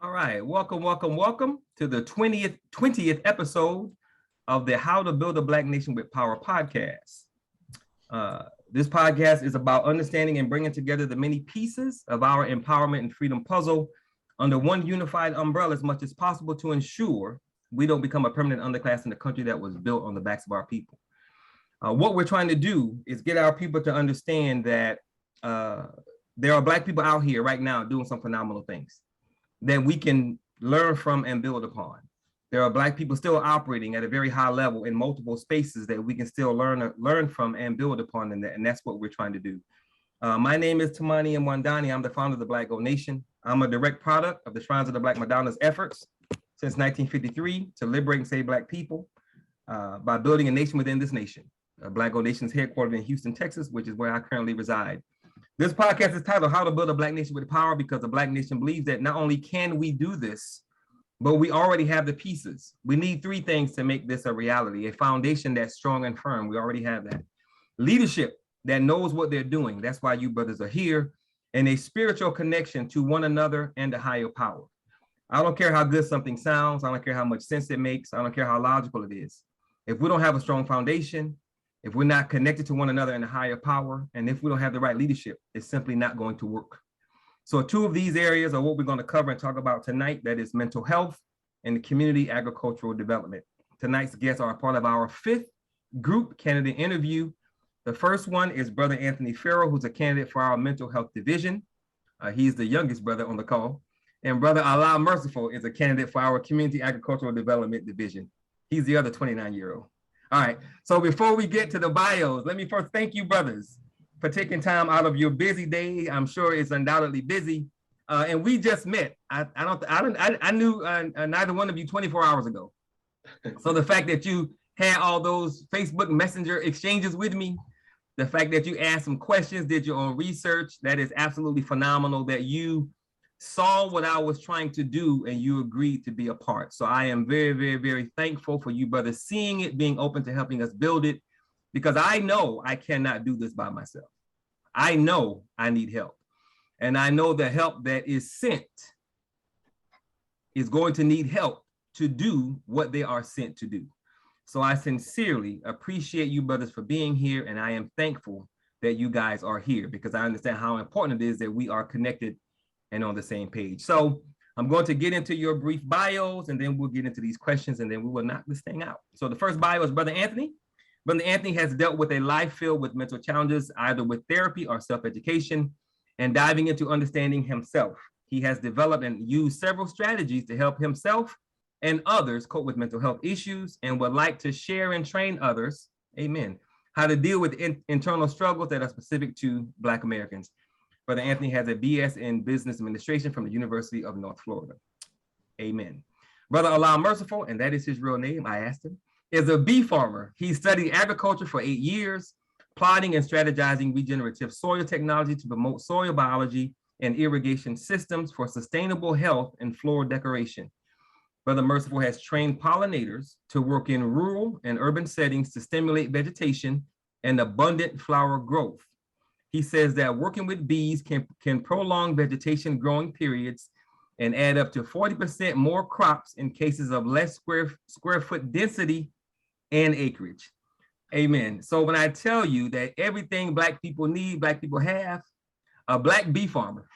All right, welcome to the 20th episode of the How to Build a Black Nation with Power podcast. This podcast is about understanding and bringing together the many pieces of our empowerment and freedom puzzle under one unified umbrella as much as possible to ensure we don't become a permanent underclass in the country that was built on the backs of our people. What we're trying to do is get our people to understand that there are Black people out here right now doing some phenomenal things that we can learn from and build upon. There are Black people still operating at a very high level in multiple spaces that we can still learn from and build upon, and that's what we're trying to do. My name is Tamani Mwandani. I'm the founder of the Black Gold Nation. I'm a direct product of the Shrines of the Black Madonna's efforts since 1953 to liberate and save Black people by building a nation within this nation. Black Gold Nation is headquartered in Houston, Texas, which is where I currently reside. This podcast is titled How to Build a Black Nation with Power, because the Black Nation believes that not only can we do this, but we already have the pieces. We need three things to make this a reality: a foundation that's strong and firm. We already have that. Leadership that knows what they're doing. That's why you brothers are here. And a spiritual connection to one another and a higher power. I don't care how good something sounds. I don't care how much sense it makes. I don't care how logical it is. If we don't have a strong foundation, if we're not connected to one another in a higher power, and if we don't have the right leadership, it's simply not going to work. So two of these areas are what we're going to cover and talk about tonight. That is mental health and community agricultural development. Tonight's guests are a part of our fifth group candidate interview. The first one is Brother Anthony Farrell, who's a candidate for our mental health division. He's the youngest brother on the call. And Brother Allah Merciful is a candidate for our community agricultural development division. He's the other 29-year-old. All right, so before we get to the bios, let me first thank you, brothers, for taking time out of your busy day. I'm sure it's undoubtedly busy. And we just met. I knew neither one of you 24 hours ago. So the fact that you had all those Facebook Messenger exchanges with me, the fact that you asked some questions, did your own research, that is absolutely phenomenal, that you saw what I was trying to do and you agreed to be a part. So I am very, very, very thankful for you brothers seeing it, being open to helping us build it, because I know I cannot do this by myself. I know I need help. And I know the help that is sent is going to need help to do what they are sent to do. So I sincerely appreciate you brothers for being here. And I am thankful that you guys are here, because I understand how important it is that we are connected and on the same page. So I'm going to get into your brief bios, and then we'll get into these questions, and then we will knock this thing out. So the first bio is Brother Anthony. Brother Anthony has dealt with a life filled with mental challenges, either with therapy or self-education, and diving into understanding himself. He has developed and used several strategies to help himself and others cope with mental health issues, and would like to share and train others, amen, how to deal with internal struggles that are specific to Black Americans. Brother Anthony has a BS in Business Administration from the University of North Florida. Amen. Brother Allah Merciful, and that is his real name, I asked him, is a bee farmer. He studied agriculture for 8 years, plotting and strategizing regenerative soil technology to promote soil biology and irrigation systems for sustainable health and floral decoration. Brother Merciful has trained pollinators to work in rural and urban settings to stimulate vegetation and abundant flower growth. He says that working with bees can prolong vegetation growing periods and add up to 40% more crops in cases of less square foot density and acreage. Amen. So when I tell you that everything Black people need, Black people have, a Black bee farmer,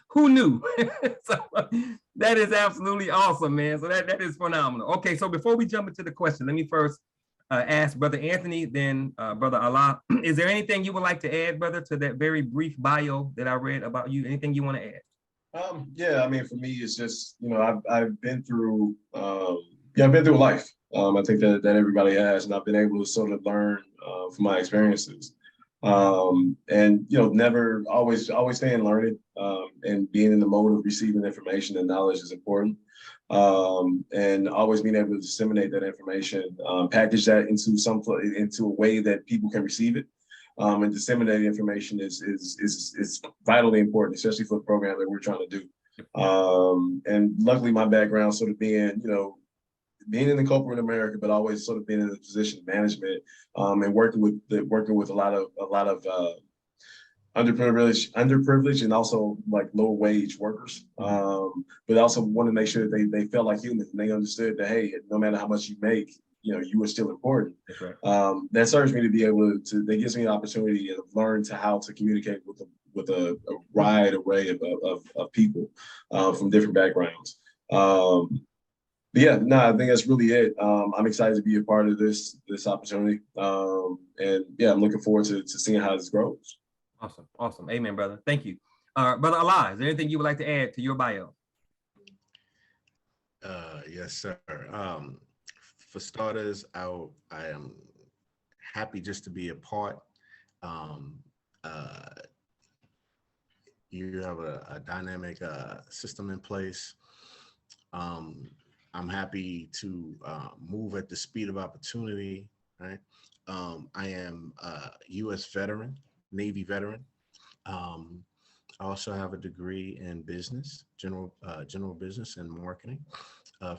who knew? So that is absolutely awesome, man. So that is phenomenal. Okay, so before we jump into the question, let me first ask Brother Anthony, then Brother Allah. Is there anything you would like to add, brother, to that very brief bio that I read about you? Anything you want to add? Yeah, I mean, for me, it's just, I've been through, I've been through life. I think that everybody has, and I've been able to sort of learn from my experiences. And never always staying learning, and being in the mode of receiving information and knowledge is important. And always being able to disseminate that information, package that into a way that people can receive it, and disseminate information is vitally important, especially for the program that we're trying to do. And luckily, my background sort of being in the corporate America, but always sort of being in a position of management, and working with a lot of underprivileged, and also like low wage workers. But also want to make sure that they felt like humans and they understood that, hey, no matter how much you make, you are still important. That's right. That serves me to be able to, that gives me an opportunity to learn how to communicate with a wide array of people from different backgrounds. But yeah, no, I think that's really it. I'm excited to be a part of this opportunity. And yeah, I'm looking forward to seeing how this grows. Awesome. Awesome. Amen, brother. Thank you. Brother Allah, is there anything you would like to add to your bio? Yes, sir. For starters, I am happy just to be a part. You have a dynamic system in place. I'm happy to move at the speed of opportunity, right? I am a U.S. veteran, Navy veteran. I also have a degree in business, general business and marketing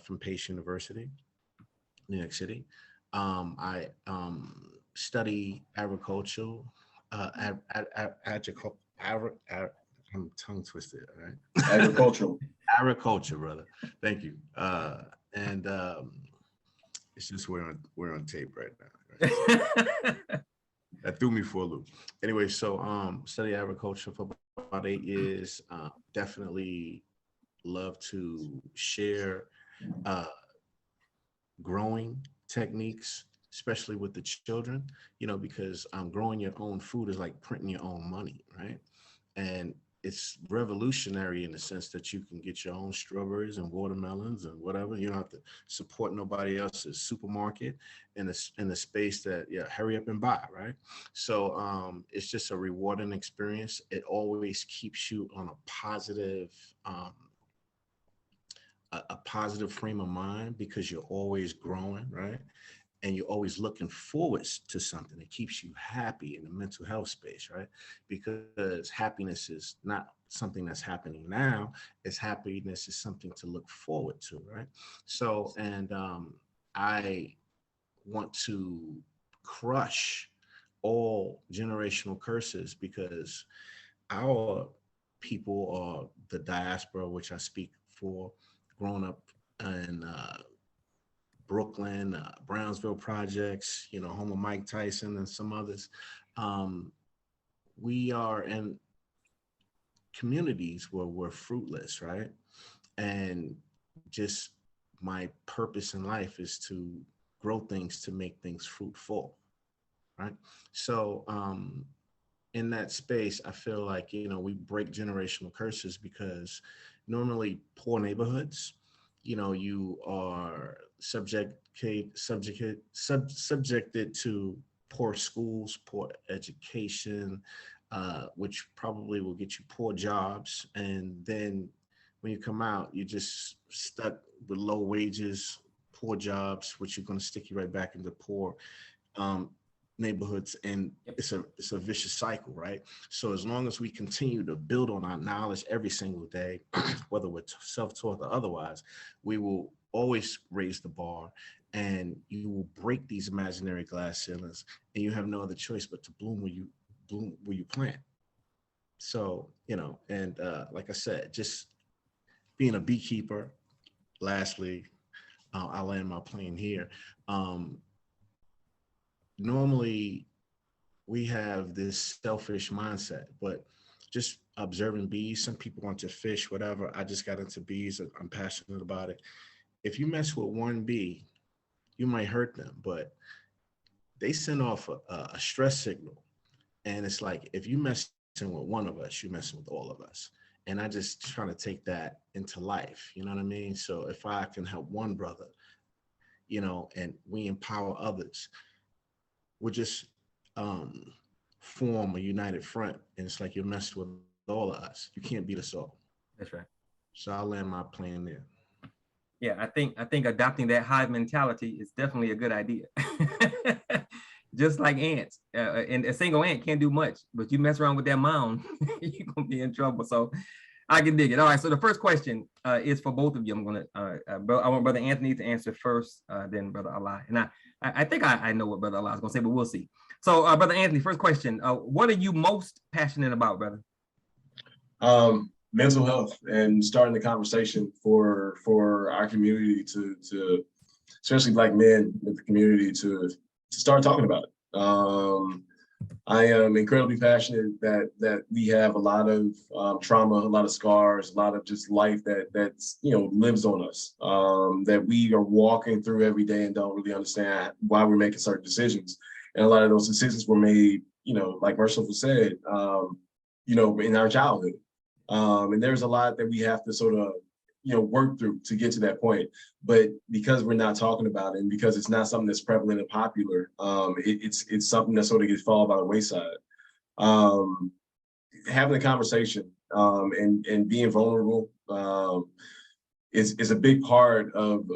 from Pace University, New York City. I study agricultural, I'm tongue twisted, right? Agriculture, brother. Thank you. And it's just we're on tape right now. Right? That threw me for a loop. Anyway, so study agriculture for about 8 years. Definitely love to share growing techniques, especially with the children, because growing your own food is like printing your own money, right? And it's revolutionary in the sense that you can get your own strawberries and watermelons and whatever. You don't have to support nobody else's supermarket in the space that, hurry up and buy, right? So it's just a rewarding experience. It always keeps you on a positive frame of mind because you're always growing, right? And you're always looking forward to something that keeps you happy in the mental health space, right? Because happiness is not something that's happening now, happiness is something to look forward to, right? So, and I want to crush all generational curses because our people are the diaspora, which I speak for, growing up in Brooklyn, Brownsville projects, home of Mike Tyson and some others. We are in communities where we're fruitless, right? And just my purpose in life is to grow things to make things fruitful, right? So in that space, I feel like, we break generational curses because normally poor neighborhoods, you are subjected to poor schools, poor education, which probably will get you poor jobs. And then when you come out, you're just stuck with low wages, poor jobs, which are going to stick you right back into poor neighborhoods, and it's a vicious cycle, right? So as long as we continue to build on our knowledge every single day, whether we're self-taught or otherwise, we will always raise the bar, and you will break these imaginary glass ceilings, and you have no other choice but to bloom where you plant. So, and like I said, just being a beekeeper. Lastly, I'll land my plane here. Normally we have this selfish mindset, but just observing bees, some people want to fish, whatever. I just got into bees. I'm passionate about it. If you mess with one bee, you might hurt them, but they send off a stress signal. And it's like, if you messing with one of us, you're messing with all of us. And I just trying to take that into life. You know what I mean? So if I can help one brother, and we empower others, we'll just form a united front. And it's like you're messing with all of us. You can't beat us all. That's right. So I'll land my plane there. Yeah, I think adopting that hive mentality is definitely a good idea. Just like ants, and a single ant can't do much, but you mess around with that mound, you're gonna be in trouble. So I can dig it. All right. So the first question is for both of you. I'm gonna. I want Brother Anthony to answer first, then Brother Allah. And I think I know what Brother Allah is gonna say, but we'll see. So, Brother Anthony, first question: what are you most passionate about, brother? Mental health and starting the conversation for our community to especially Black men with the community to start talking about it. I am incredibly passionate that we have a lot of trauma, a lot of scars, a lot of just life that's lives on us, that we are walking through every day and don't really understand why we're making certain decisions. And a lot of those decisions were made, like Merciful said, in our childhood. And there's a lot that we have to sort of work through to get to that point. But because we're not talking about it, and because it's not something that's prevalent and popular, it's something that sort of gets fallen by the wayside. Having a conversation and being vulnerable is a big part of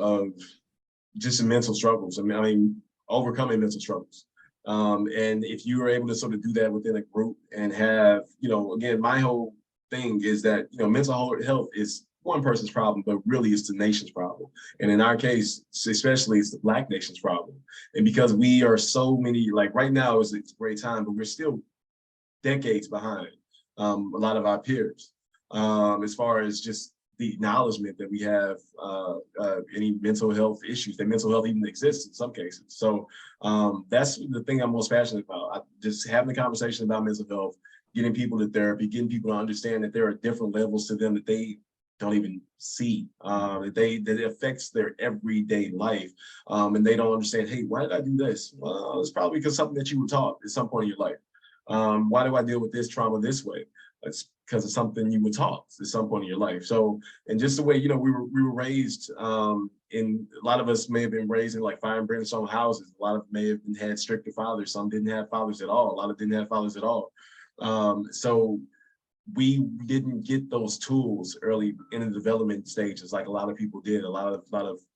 just the mental struggles. I mean, overcoming mental struggles. And if you are able to sort of do that within a group and have, again, my whole thing is that, mental health is one person's problem, but really it's the nation's problem. And in our case, especially, it's the Black nation's problem. And because we are so many, like right now it's a great time, but we're still decades behind a lot of our peers as far as just the acknowledgement that we have any mental health issues, that mental health even exists in some cases. So that's the thing I'm most passionate about. Just having a conversation about mental health, getting people to therapy, getting people to understand that there are different levels to them that they don't even see, that it affects their everyday life. And they don't understand, hey, why did I do this? Well, it's probably because something that you were taught at some point in your life. Why do I deal with this trauma this way? It's because of something you were taught at some point in your life. So, and just the way, we were raised, in a lot of us may have been raised in like fire and brimstone houses. A lot of may have had stricter fathers. Some didn't have fathers at all. A lot of didn't have fathers at all. So we didn't get those tools early in the development stages like a lot of people did. A lot of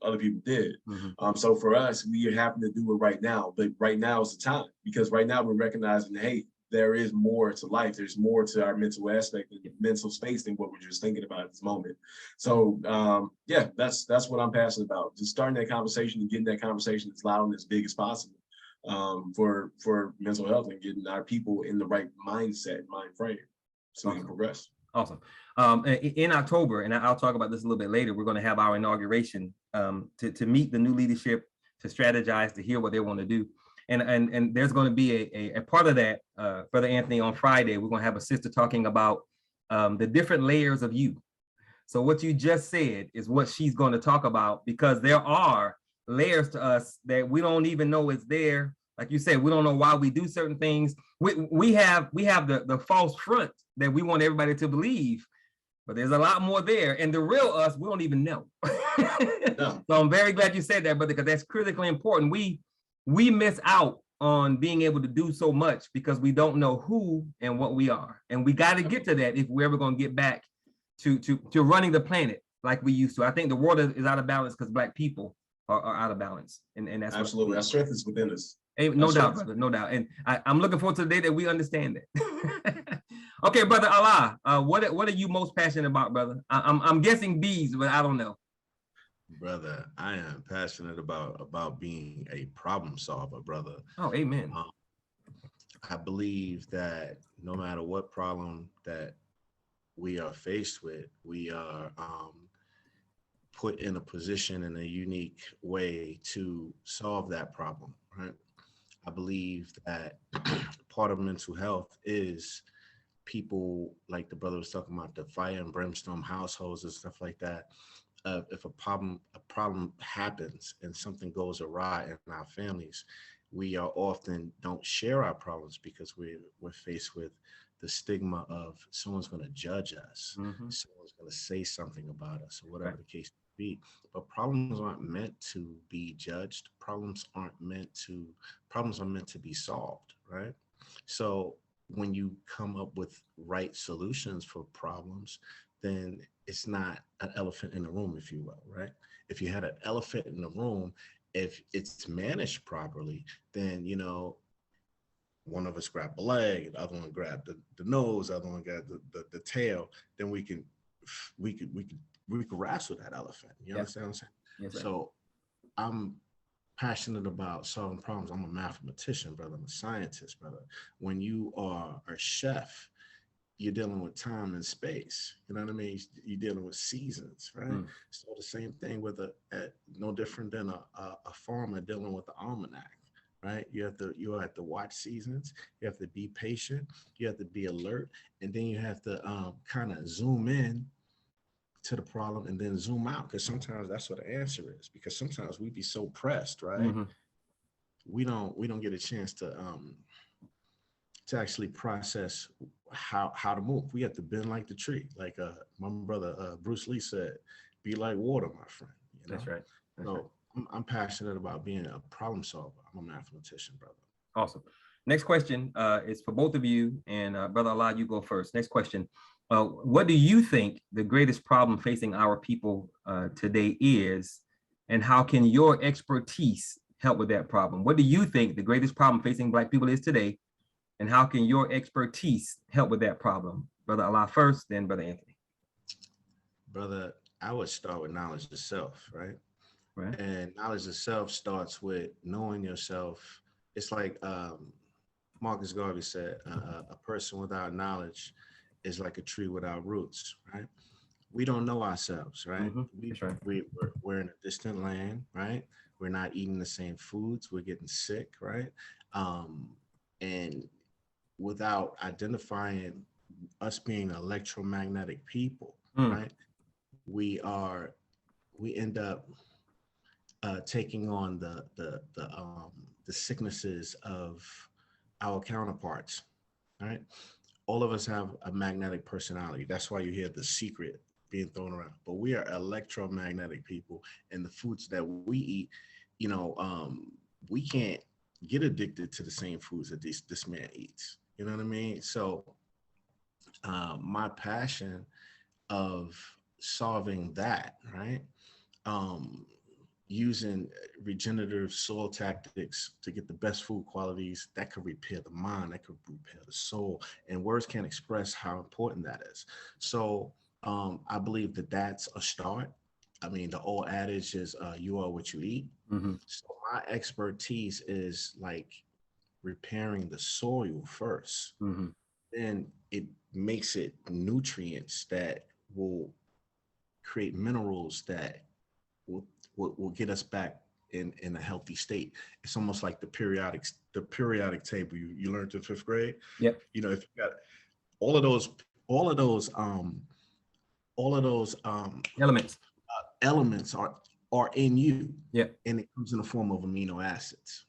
other people did. Mm-hmm. So for us, we are happy to do it right now. But right now is the time, because right now we're recognizing, hey, there is more to life. There's more to our mental aspect and mental space than what we're just thinking about at this moment. So yeah, that's what I'm passionate about. Just starting that conversation and getting that conversation as loud and as big as possible for mental health and getting our people in the right mindset, mind frame, so we can progress. Awesome. In October, and I'll talk about this a little bit later, we're going to have our inauguration to meet the new leadership, to strategize, to hear what they want to do. And there's going to be a part of that, Brother Anthony, on Friday. We're going to have a sister talking about the different layers of you. So what you just said is what she's going to talk about, because there are layers to us that we don't even know is there. Like you said, we don't know why we do certain things. We have the false front that we want everybody to believe, but there's a lot more there. And the real us, we don't even know. No. So I'm very glad you said that, brother, because that's critically important. We miss out on being able to do so much because we don't know who and what we are. And we got to get to that if we're ever going to get back to running the planet like we used to. I think the world is out of balance because Black people are out of balance. And that's absolutely. Our strength is within us. Hey, no doubt, brother, no doubt. And I'm looking forward to the day that we understand that. Okay, Brother Allah, what are you most passionate about, brother? I'm guessing bees, but I don't know. Brother, I am passionate about being a problem solver, brother. Oh, amen. I believe that no matter what problem that we are faced with, we are put in a position in a unique way to solve that problem, right? I believe that part of mental health is people, like the brother was talking about, the fire and brimstone households and stuff like that. If a problem happens and something goes awry in our families, we are often don't share our problems because we're faced with the stigma of someone's going to judge us, someone's going to say something about us, or whatever the case may be. But problems aren't meant to be judged. Problems are meant to be solved, right? So when you come up with right solutions for problems, then it's not an elephant in the room, if you will, right? If you had an elephant in the room, if it's managed properly, then, one of us grab the leg, the other one grab the nose, the other one grab the tail, then we can we could wrestle that elephant. You understand what I'm saying? Yes, sir. So I'm passionate about solving problems. I'm a mathematician, brother. I'm a scientist, brother. When you are a chef, you're dealing with time and space. You know what I mean? You're dealing with seasons, right? So the same thing with no different than a farmer dealing with the almanac, right? You have to watch seasons. You have to be patient. You have to be alert, and then you have to kind of zoom in to the problem and then zoom out, because sometimes that's what the answer is, because sometimes we be so pressed, right? We don't get a chance to actually process how to move. We have to bend like the tree, like my brother Bruce Lee said, be like water, my friend. You know? That's right. So I'm passionate about being a problem solver. I'm a mathematician, brother. Awesome. Next question is for both of you, and Brother Allah, you go first. Next question. What do you think the greatest problem facing our people today is, and how can your expertise help with that problem? What do you think the greatest problem facing Black people is today, and how can your expertise help with that problem? Brother Allah first, then Brother Anthony. Brother, I would start with knowledge of self, right? Right. And knowledge of self starts with knowing yourself. It's like Marcus Garvey said, a person without knowledge is like a tree without roots, right? We don't know ourselves, right? That's right. We're in a distant land, right? We're not eating the same foods. We're getting sick, right? And without identifying us being electromagnetic people, right? We end up taking on the sicknesses of our counterparts, right? All of us have a magnetic personality. That's why you hear The Secret being thrown around. But we are electromagnetic people, and the foods that we eat, we can't get addicted to the same foods that this man eats. You know what I mean? So my passion of solving that, right? Using regenerative soil tactics to get the best food qualities that could repair the mind, that could repair the soul, and words can't express how important that is. So I believe that that's a start. I mean, the old adage is you are what you eat. So my expertise is like repairing the soil first. Then it makes it nutrients that will create minerals that will get us back in a healthy state. It's almost like the periodic table you learned in 5th grade. Yep. You know, if you got all of those elements are in you. Yeah. And it comes in the form of amino acids,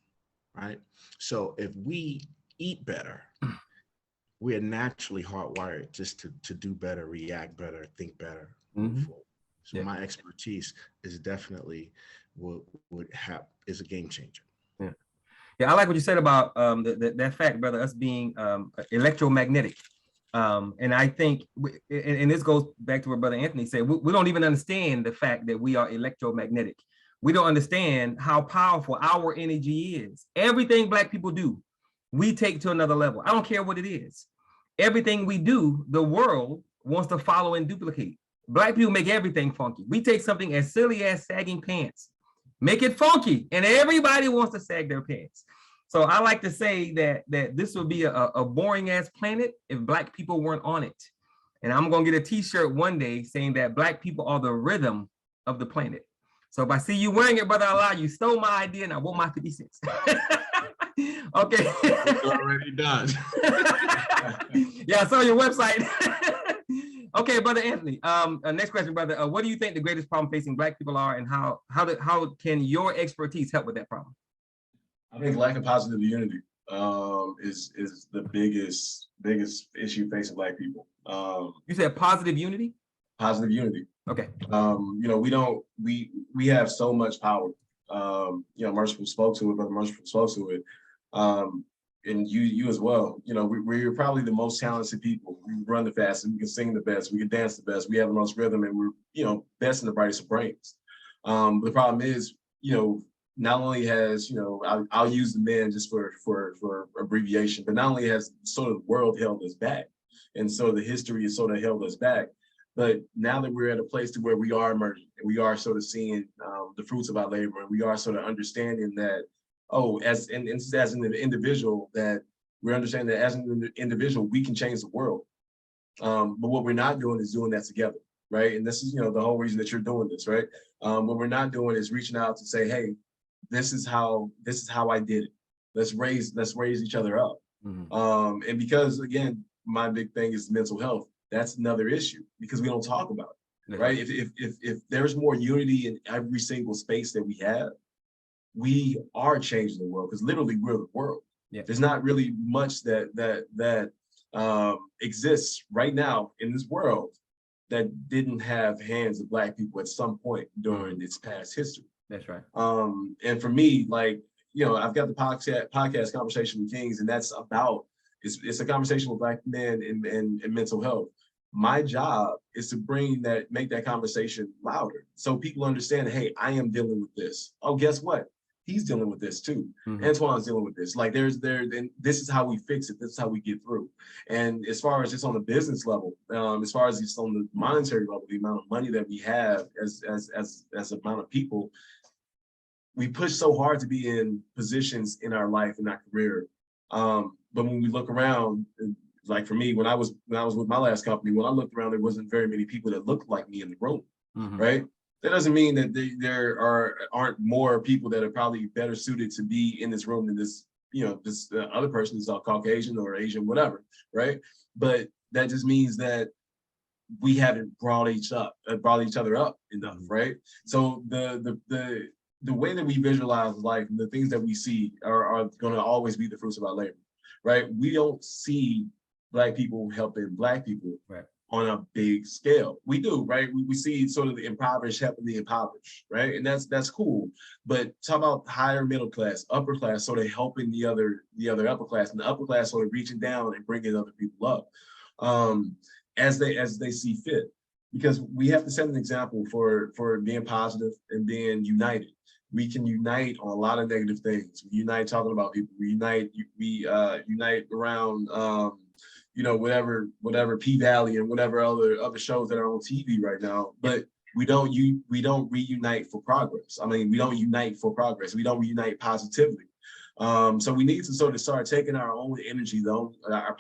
right? So if we eat better, we are naturally hardwired just to do better, react better, think better, move forward. So my expertise is definitely is a game changer. Yeah, I like what you said about that fact, brother, us being electromagnetic. And I think, and this goes back to what Brother Anthony said, we don't even understand the fact that we are electromagnetic. We don't understand how powerful our energy is. Everything Black people do, we take to another level. I don't care what it is. Everything we do, the world wants to follow and duplicate. Black people make everything funky. We take something as silly as sagging pants, make it funky, and everybody wants to sag their pants. So I like to say that this would be a boring ass planet if Black people weren't on it. And I'm gonna get a t-shirt one day saying that Black people are the rhythm of the planet. So if I see you wearing it, Brother Allah, you stole my idea and I want my 50 cents. Okay. It's already done. Yeah, I saw your website. Okay, Brother Anthony. Next question, brother. What do you think the greatest problem facing Black people are, and how can your expertise help with that problem? I think lack of positive unity is the biggest issue facing Black people. You said positive unity? Positive unity. Okay. We have so much power. Merciful spoke to it, Brother Merciful spoke to it. And you as well. We're probably the most talented people. We run the fastest, we can sing the best, we can dance the best, we have the most rhythm, and we're best in the brightest of brains. The problem is, not only has, I'll use the men just for abbreviation, but not only has sort of the world held us back, and so the history has sort of held us back, But now that we're at a place to where we are emerging and we are sort of seeing the fruits of our labor, and we are sort of understanding that, oh, as an individual, that we're understanding that as an individual, we can change the world. But what we're not doing is doing that together, right? And this is, the whole reason that you're doing this, right? What we're not doing is reaching out to say, hey, this is how I did it. Let's raise each other up. Mm-hmm. And because, again, my big thing is mental health. That's another issue because we don't talk about it, right? If there's more unity in every single space that we have, we are changing the world, because literally we're the world. Yeah. There's not really much that exists right now in this world that didn't have hands of Black people at some point during its past history. That's right. And for me, like, I've got the podcast Conversation with Kings, and that's about, it's a conversation with Black men and mental health. My job is to make that conversation louder, so people understand, hey, I am dealing with this. Oh, guess what? He's dealing with this too. Mm-hmm. Antoine's dealing with this. Like, and this is how we fix it. This is how we get through. And as far as just on the business level, as far as just on the monetary level, the amount of money that we have as amount of people, we push so hard to be in positions in our life and our career. But when we look around, like for me, when I was with my last company, when I looked around, there wasn't very many people that looked like me in the room, mm-hmm. right? That doesn't mean that there aren't more people that are probably better suited to be in this room than this, this other person is Caucasian or Asian, whatever, right? But that just means that we haven't brought each other up enough, mm-hmm. right? So the way that we visualize life and the things that we see are going to always be the fruits of our labor, right? We don't see Black people helping Black people, right, on a big scale. We do, right? We see sort of the impoverished helping the impoverished, right? And that's cool. But talk about higher middle class, upper class, sort of helping the other upper class, and the upper class sort of reaching down and bringing other people up as they see fit. Because we have to set an example for being positive and being united. We can unite on a lot of negative things. We unite talking about people. We unite around whatever P-Valley and whatever other shows that are on TV right now. But we don't reunite for progress. I mean, we don't unite for progress. We don't reunite positively. So we need to sort of start taking our own energy, our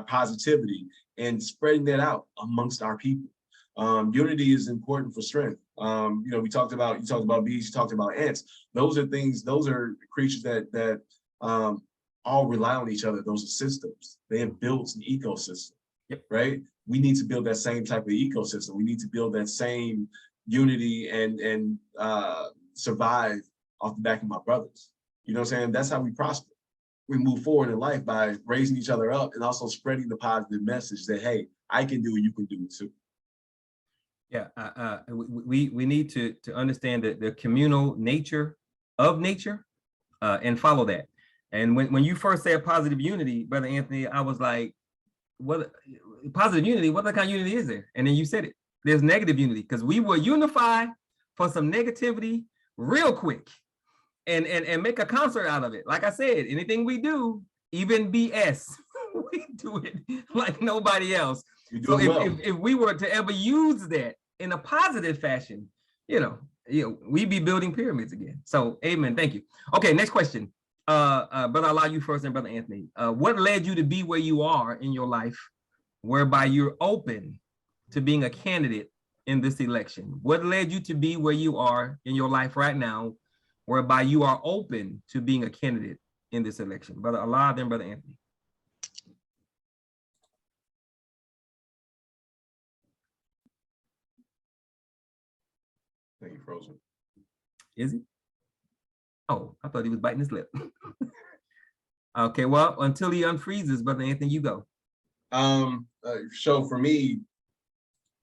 positivity, and spreading that out amongst our people. Unity is important for strength. You talked about bees, you talked about ants. Those are creatures that all rely on each other. Those are systems. They have built an ecosystem, yep. Right? We need to build that same type of ecosystem. We need to build that same unity and survive off the back of my brothers. You know what I'm saying? That's how we prosper. We move forward in life by raising each other up and also spreading the positive message that, hey, I can do it, you can do it too. Yeah, we need to understand the communal nature of nature and follow that. And when you first said positive unity, Brother Anthony, I was like, what positive unity? What kind of unity is there? And then you said it. There's negative unity, because we will unify for some negativity real quick and make a concert out of it. Like I said, anything we do, even BS, we do it like nobody else. So if we were to ever use that in a positive fashion, we'd be building pyramids again. So amen. Thank you. Okay, next question. Brother, I'll allow you first, and Brother Anthony. What led you to be where you are in your life, whereby you're open to being a candidate in this election? What led you to be where you are in your life right now, whereby you are open to being a candidate in this election? Brother Allah, then Brother Anthony. I think he frozen. Is he? Oh, I thought he was biting his lip. Okay, well, until he unfreezes, Brother Anthony, you go. So for me,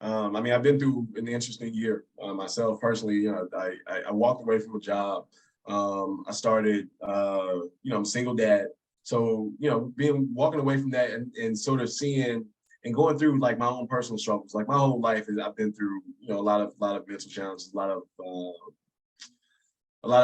I've been through an interesting year myself personally. I walked away from a job. I started, I'm a single dad. So, walking away from that and sort of seeing and going through like my own personal struggles. Like my whole life I've been through, a lot of mental challenges, a lot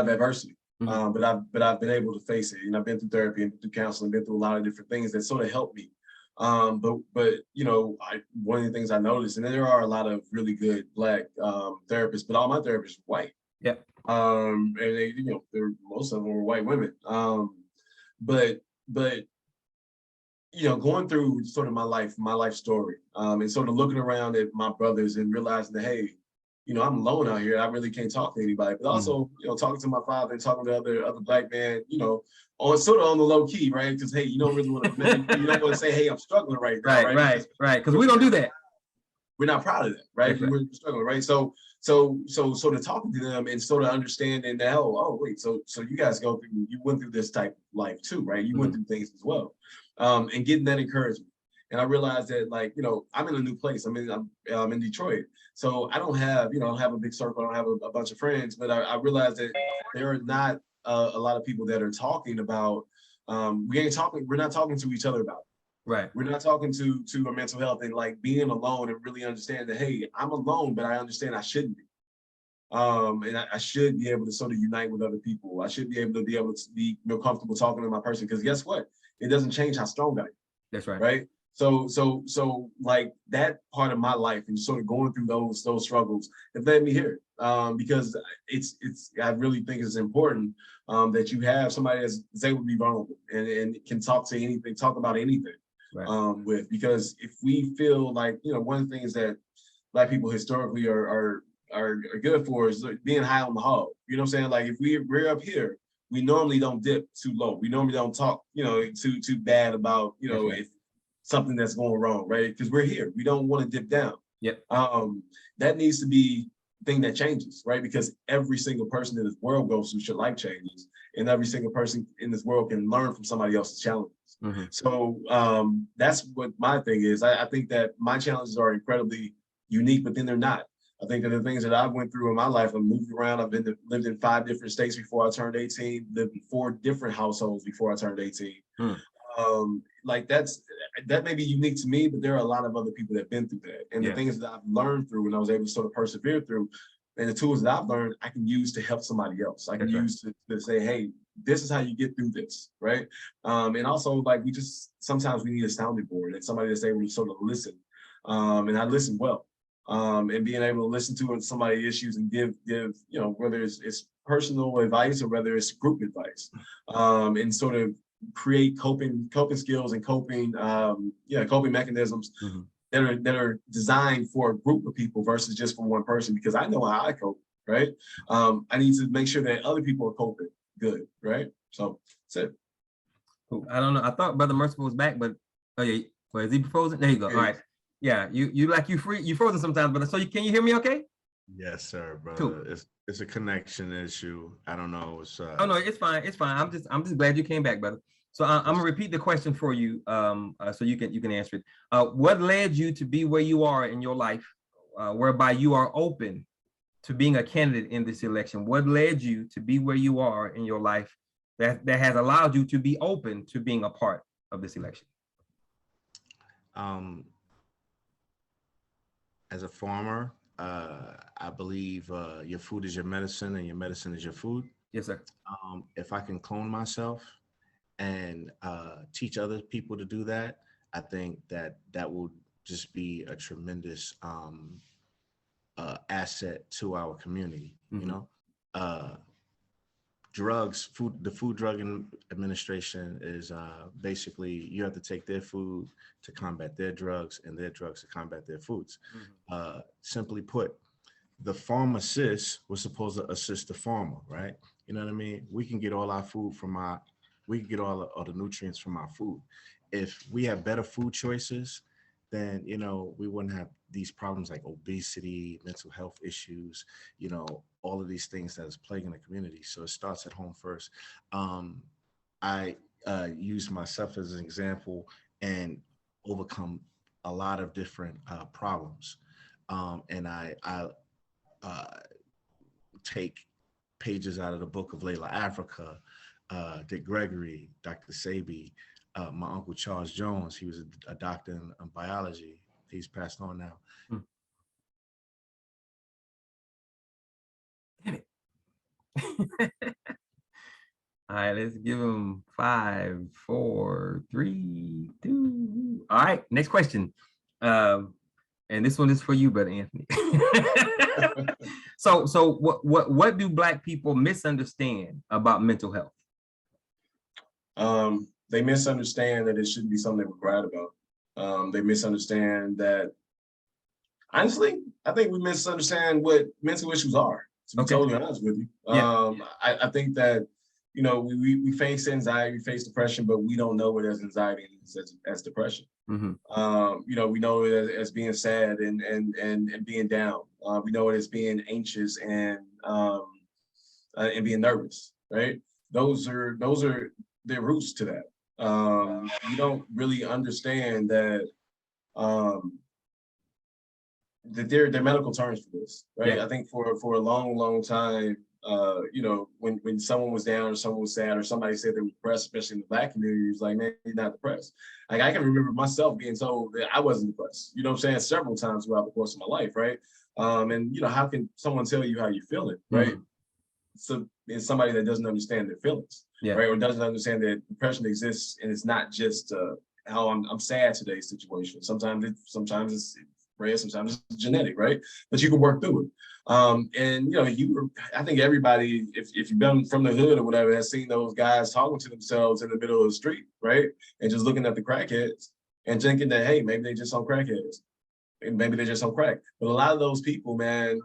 of adversity. Mm-hmm. But I've been able to face it. I've been through therapy and through counseling, been through a lot of different things that sort of helped me. But you know, one of the things I noticed, and there are a lot of really good Black therapists, but all my therapists are white. Yeah. And they, you know, most of them were white women. But you know, going through sort of my life story, and sort of looking around at my brothers and realizing that, hey, you know, I'm alone out here. I really can't talk to anybody. But also, you know, talking to my father and talking to other Black men, you know, on sort of on the low key, right? Because hey, you don't really want to, you don't want to say, hey, I'm struggling right now, right? Because we don't do that. We're not proud of that, right? Right. We're struggling, right? So sort of talking to them and sort of understanding that, oh, wait, so you guys you went through this type of life too, right? You went through things as well, and getting that encouragement. And I realized that, like, you know, I'm in a new place. I'm in Detroit, so I don't have, you know, I don't have a big circle. I don't have a bunch of friends, but I realized that there are not a lot of people that are talking about. We're not talking to each other about it. Right. We're not talking to a mental health and like being alone and really understand that, hey, I'm alone, but I understand I shouldn't be. And I should be able to sort of unite with other people. I should be able to be more comfortable talking to my person, because guess what? It doesn't change how strong I am. That's right. Right. So like that part of my life and sort of going through those struggles have led me here. Because I really think it's important that you have somebody that's able to be vulnerable and can talk about anything. Right. Because if we feel like, you know, one of the things that Black people historically are good for is being high on the hog. You know what I'm saying? Like if we're up here, we normally don't dip too low. We normally don't talk, you know, too bad about, you know, if something that's going wrong, right? Because we're here. We don't want to dip down. Yep. That needs to be the thing that changes, right? Because every single person in this world goes through life changes, and every single person in this world can learn from somebody else's challenges. Mm-hmm. So that's what my thing is. I think that my challenges are incredibly unique, but then they're not. I think that the things that I went through in my life, I've moved around. I've lived in 5 different states before I turned 18, lived in 4 different households before I turned 18. Like that may be unique to me, but there are a lot of other people that have been through that. And the things that I've learned through and I was able to sort of persevere through, and the tools that I've learned, I can use to help somebody else. I can use to say, hey, this is how you get through this, right? And also, like, sometimes we need a sounding board and somebody that's able to sort of listen. And I listen well. And being able to listen to somebody's issues and give, you know, whether it's personal advice or whether it's group advice, and sort of create coping skills and coping mechanisms that are designed for a group of people versus just for one person, because I know how I cope, right? I need to make sure that other people are coping good, right? So that's it. Cool. I don't know. I thought Brother Merciful was back, but oh yeah, well, is he frozen? There you go. All right. Yeah, you frozen sometimes, but can you hear me okay? Yes, sir, brother. Cool. It's a connection issue. I don't know. Oh no, it's fine. It's fine. I'm just glad you came back, brother. So I'm gonna repeat the question for you, so you can answer it. What led you to be where you are in your life, whereby you are open to being a candidate in this election? What led you to be where you are in your life that has allowed you to be open to being a part of this election? As a farmer, I believe your food is your medicine and your medicine is your food. Yes, sir. If I can clone myself and teach other people to do that, I think that will just be a tremendous asset to our community. You know, the Food Drug Administration is basically, you have to take their food to combat their drugs and their drugs to combat their foods. Simply put, the pharmacist was supposed to assist the farmer, right? You know what I mean? We can get all our food we can get all the nutrients from our food. If we have better food choices, then, you know, we wouldn't have these problems like obesity, mental health issues, you know, all of these things that is plaguing the community. So it starts at home first. I use myself as an example and overcome a lot of different problems. And I take pages out of the book of Layla Africa, Dick Gregory, Dr. Sabi, my uncle Charles Jones. He was a doctor in biology. He's passed on now. Damn it. All right, let's give them 5, 4, 3, 2. All right, next question. And this one is for you, Brother Anthony. So what do Black people misunderstand about mental health? They misunderstand that it shouldn't be something they were proud about. They misunderstand that, honestly, I think we misunderstand what mental issues are, to be totally honest with you. Yeah. I think that, you know, we face anxiety, we face depression, but we don't know it as anxiety as depression. Mm-hmm. You know, we know it as being sad and being down. We know it as being anxious and being nervous, right? Those are the roots to that. You don't really understand that that they're medical terms for this, right? Yeah. I think for a long time, you know, when someone was down or someone was sad or somebody said they were depressed, especially in the Black community, it was like, man, you're not depressed. Like I can remember myself being told that I wasn't depressed, you know what I'm saying, several times throughout the course of my life, right? And you know, how can someone tell you how you're feeling, right? Mm-hmm. So it's somebody that doesn't understand their feelings, right? Or doesn't understand that depression exists and it's not just how I'm sad today situation. Sometimes it's rare, sometimes it's genetic, right? But you can work through it. And you know, I think everybody, if you've been from the hood or whatever, has seen those guys talking to themselves in the middle of the street, right? And just looking at the crackheads and thinking that, hey, maybe they just on crackheads. And maybe they're just on crack. But a lot of those people, man,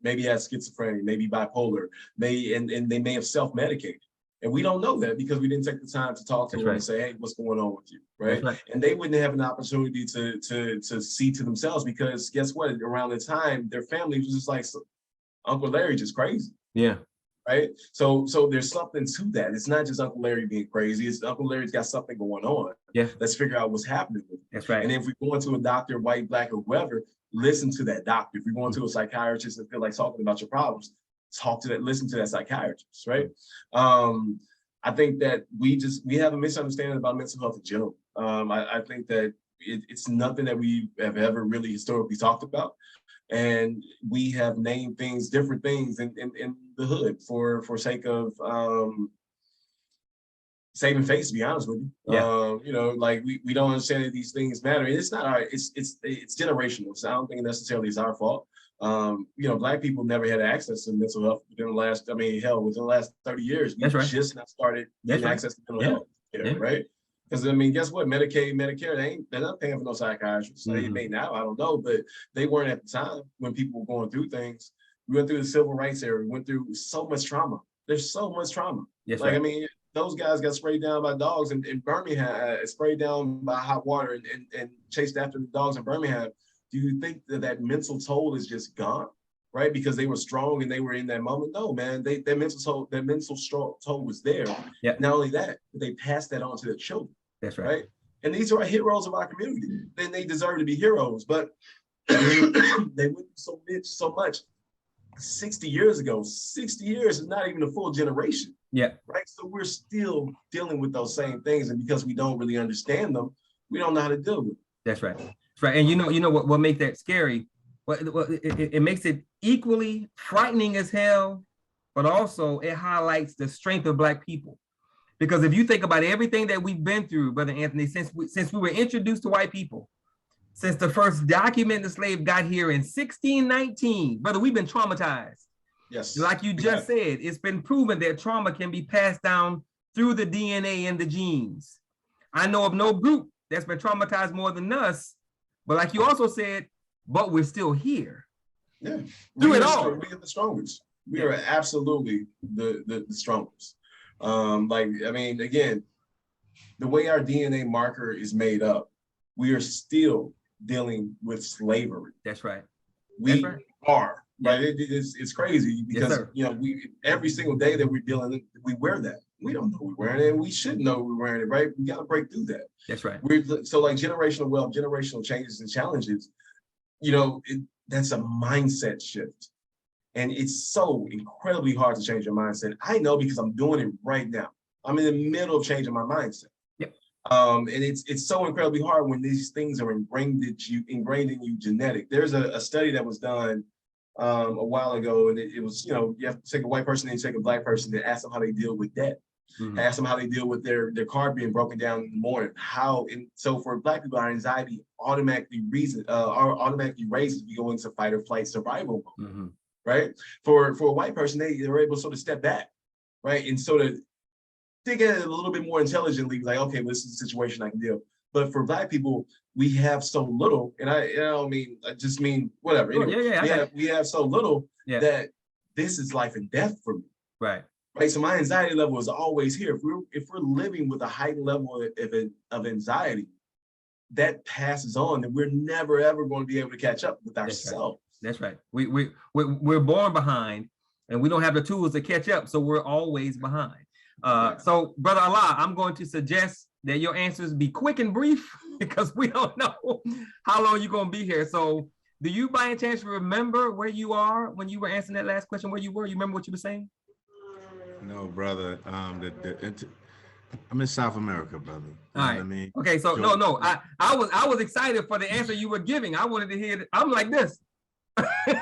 maybe have schizophrenia, maybe bipolar, and they may have self-medicated. And we don't know that because we didn't take the time to talk to them and say, hey, what's going on with you, right? And they wouldn't have an opportunity to see to themselves because guess what? Around the time, their family was just like, Uncle Larry just crazy. Yeah. Right. So there's something to that. It's not just Uncle Larry being crazy. It's Uncle Larry's got something going on. Yeah. Let's figure out what's happening with him. That's right. And if we go into a doctor, white, Black, or whoever, listen to that doctor. If we go into a psychiatrist and feel like talking about your problems, listen to that psychiatrist, right? I think that we have a misunderstanding about mental health in general. I think that it's nothing that we have ever really historically talked about. And we have named things, different things in the hood for sake of saving face, to be honest with you. Yeah. You know, like we don't understand that these things matter. And it's not our, it's generational. So I don't think necessarily it's our fault. You know, Black people never had access to mental health within the last, within the last 30 years. We just not started getting access to mental health care, right? Because I mean, guess what? Medicaid, Medicare, they're not paying for no psychiatrists. They may now, I don't know, but they weren't at the time when people were going through things. We went through the civil rights era. We went through so much trauma. There's so much trauma. I mean, those guys got sprayed down by dogs in Birmingham, sprayed down by hot water and chased after the dogs in Birmingham. Do you think that mental toll is just gone, right? Because they were strong and they were in that moment? No, man, their mental toll was there. Yeah. Not only that, but they passed that on to their children. That's right. And these are heroes of our community. Then they deserve to be heroes, but they went so much 60 years ago. 60 years is not even a full generation. Yeah. Right. So we're still dealing with those same things. And because we don't really understand them, we don't know how to deal with them. That's right. That's right. And you know what makes that scary? It makes it equally frightening as hell, but also it highlights the strength of Black people. Because if you think about everything that we've been through, Brother Anthony, since we were introduced to white people, since the first documented slave got here in 1619, brother, we've been traumatized. Yes. Like you just said, it's been proven that trauma can be passed down through the DNA and the genes. I know of no group that's been traumatized more than us, but like you also said, but we're still here. Yeah. Through it all. We are the strongest. We are absolutely the strongest. Like, I mean, again, the way our DNA marker is made up, we are still dealing with slavery. That's right. We are, right? It's crazy because, you know, every single day that we're dealing, we wear that. We don't know we're wearing it, and we should know we're wearing it, right? We got to break through that. That's right. So like generational wealth, generational changes and challenges, you know, that's a mindset shift. And it's so incredibly hard to change your mindset. I know because I'm doing it right now. I'm in the middle of changing my mindset. Yep. And it's so incredibly hard when these things are ingrained in you genetic. There's a study that was done a while ago, and it was, you know, you have to take a white person and you take a Black person and ask them how they deal with debt. Ask them how they deal with their car being broken down in the morning. So for Black people, our anxiety automatically raises if we go into fight or flight survival mode, right? For a white person, they're able to sort of step back, right, and sort of think at it a little bit more intelligently, like, okay, well, this is a situation I can deal. But for Black people, we have so little, and I just mean whatever. Anyway, we have so little that this is life and death for me. Right. Right. So my anxiety level is always here. If we're living with a heightened level of anxiety, that passes on, then we're never ever going to be able to catch up with ourselves. That's right. We're born behind, and we don't have the tools to catch up, so we're always behind. So, Brother Allah, I'm going to suggest that your answers be quick and brief because we don't know how long you're going to be here. So, do you by any chance remember where you are when you were answering that last question? Where you were? You remember what you were saying? No, brother. I'm in South America, brother. All right. I mean, okay. So no. I was excited for the answer you were giving. I wanted to hear it. I'm like this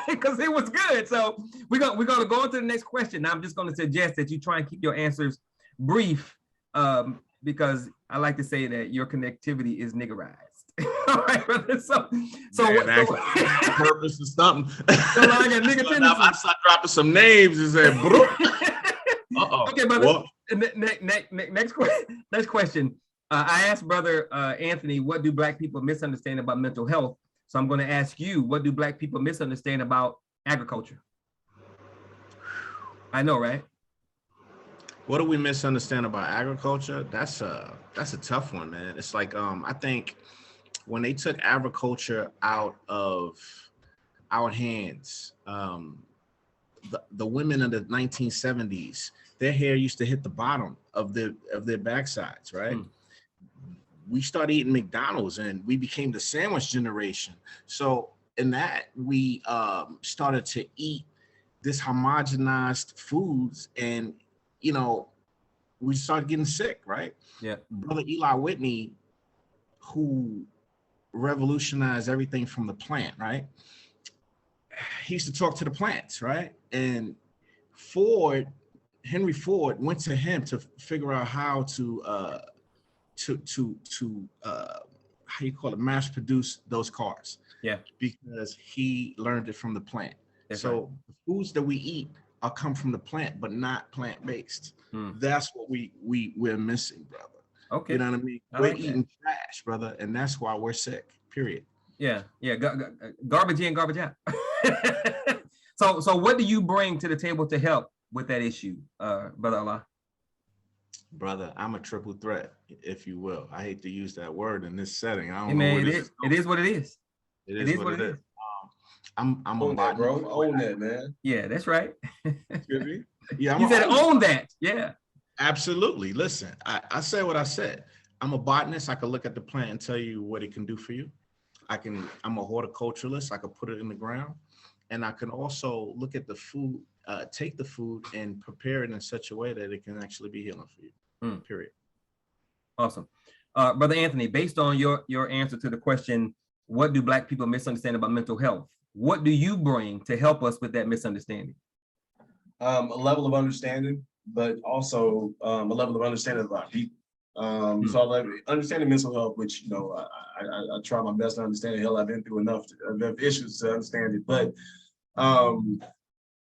because it was good. So we're gonna go on to the next question. Now I'm just gonna suggest that you try and keep your answers brief, because I like to say that your connectivity is niggerized. All right, brother. So purpose is something. So I got nigga tendencies. I start dropping some names and said, okay, brother. Next question. I asked Brother Anthony, what do Black people misunderstand about mental health? So I'm going to ask you, what do Black people misunderstand about agriculture? I know, right? What do we misunderstand about agriculture? That's a tough one, man. It's like I think when they took agriculture out of our hands, the women in the 1970s, their hair used to hit the bottom of their backsides, right? We started eating McDonald's and we became the sandwich generation. So in that, we started to eat this homogenized foods, and we started getting sick, right? Yeah. Brother Eli Whitney, who revolutionized everything from the plant, right? He used to talk to the plants, right? And Henry Ford went to him to figure out how to how you call it, mass produce those cars. Yeah. Because he learned it from the plant. That's so right. The foods that we eat are come from the plant, but not plant-based. That's what we're missing, brother. Okay. You know what I mean? We're eating trash, brother, and that's why we're sick, period. Yeah. Garbage in, garbage out. So what do you bring to the table to help with that issue, Brother Allah? Brother, I'm a triple threat, if you will. I hate to use that word in this setting. I don't know. It is what it is. It is what it is. I'm own that, bro. Own that, man. Yeah, that's right. Excuse me? Yeah, you said own that. Yeah. Absolutely. Listen, I said what I said. I'm a botanist. I can look at the plant and tell you what it can do for you. I'm a horticulturalist. I could put it in the ground. And I can also look at the food, take the food and prepare it in such a way that it can actually be healing for you, period. Awesome. Brother Anthony, based on your answer to the question, what do Black people misunderstand about mental health? What do you bring to help us with that misunderstanding? A level of understanding, but also a level of understanding of our people. So I like understanding mental health, which I try my best to understand it. Hell, I've been through enough issues to understand it, but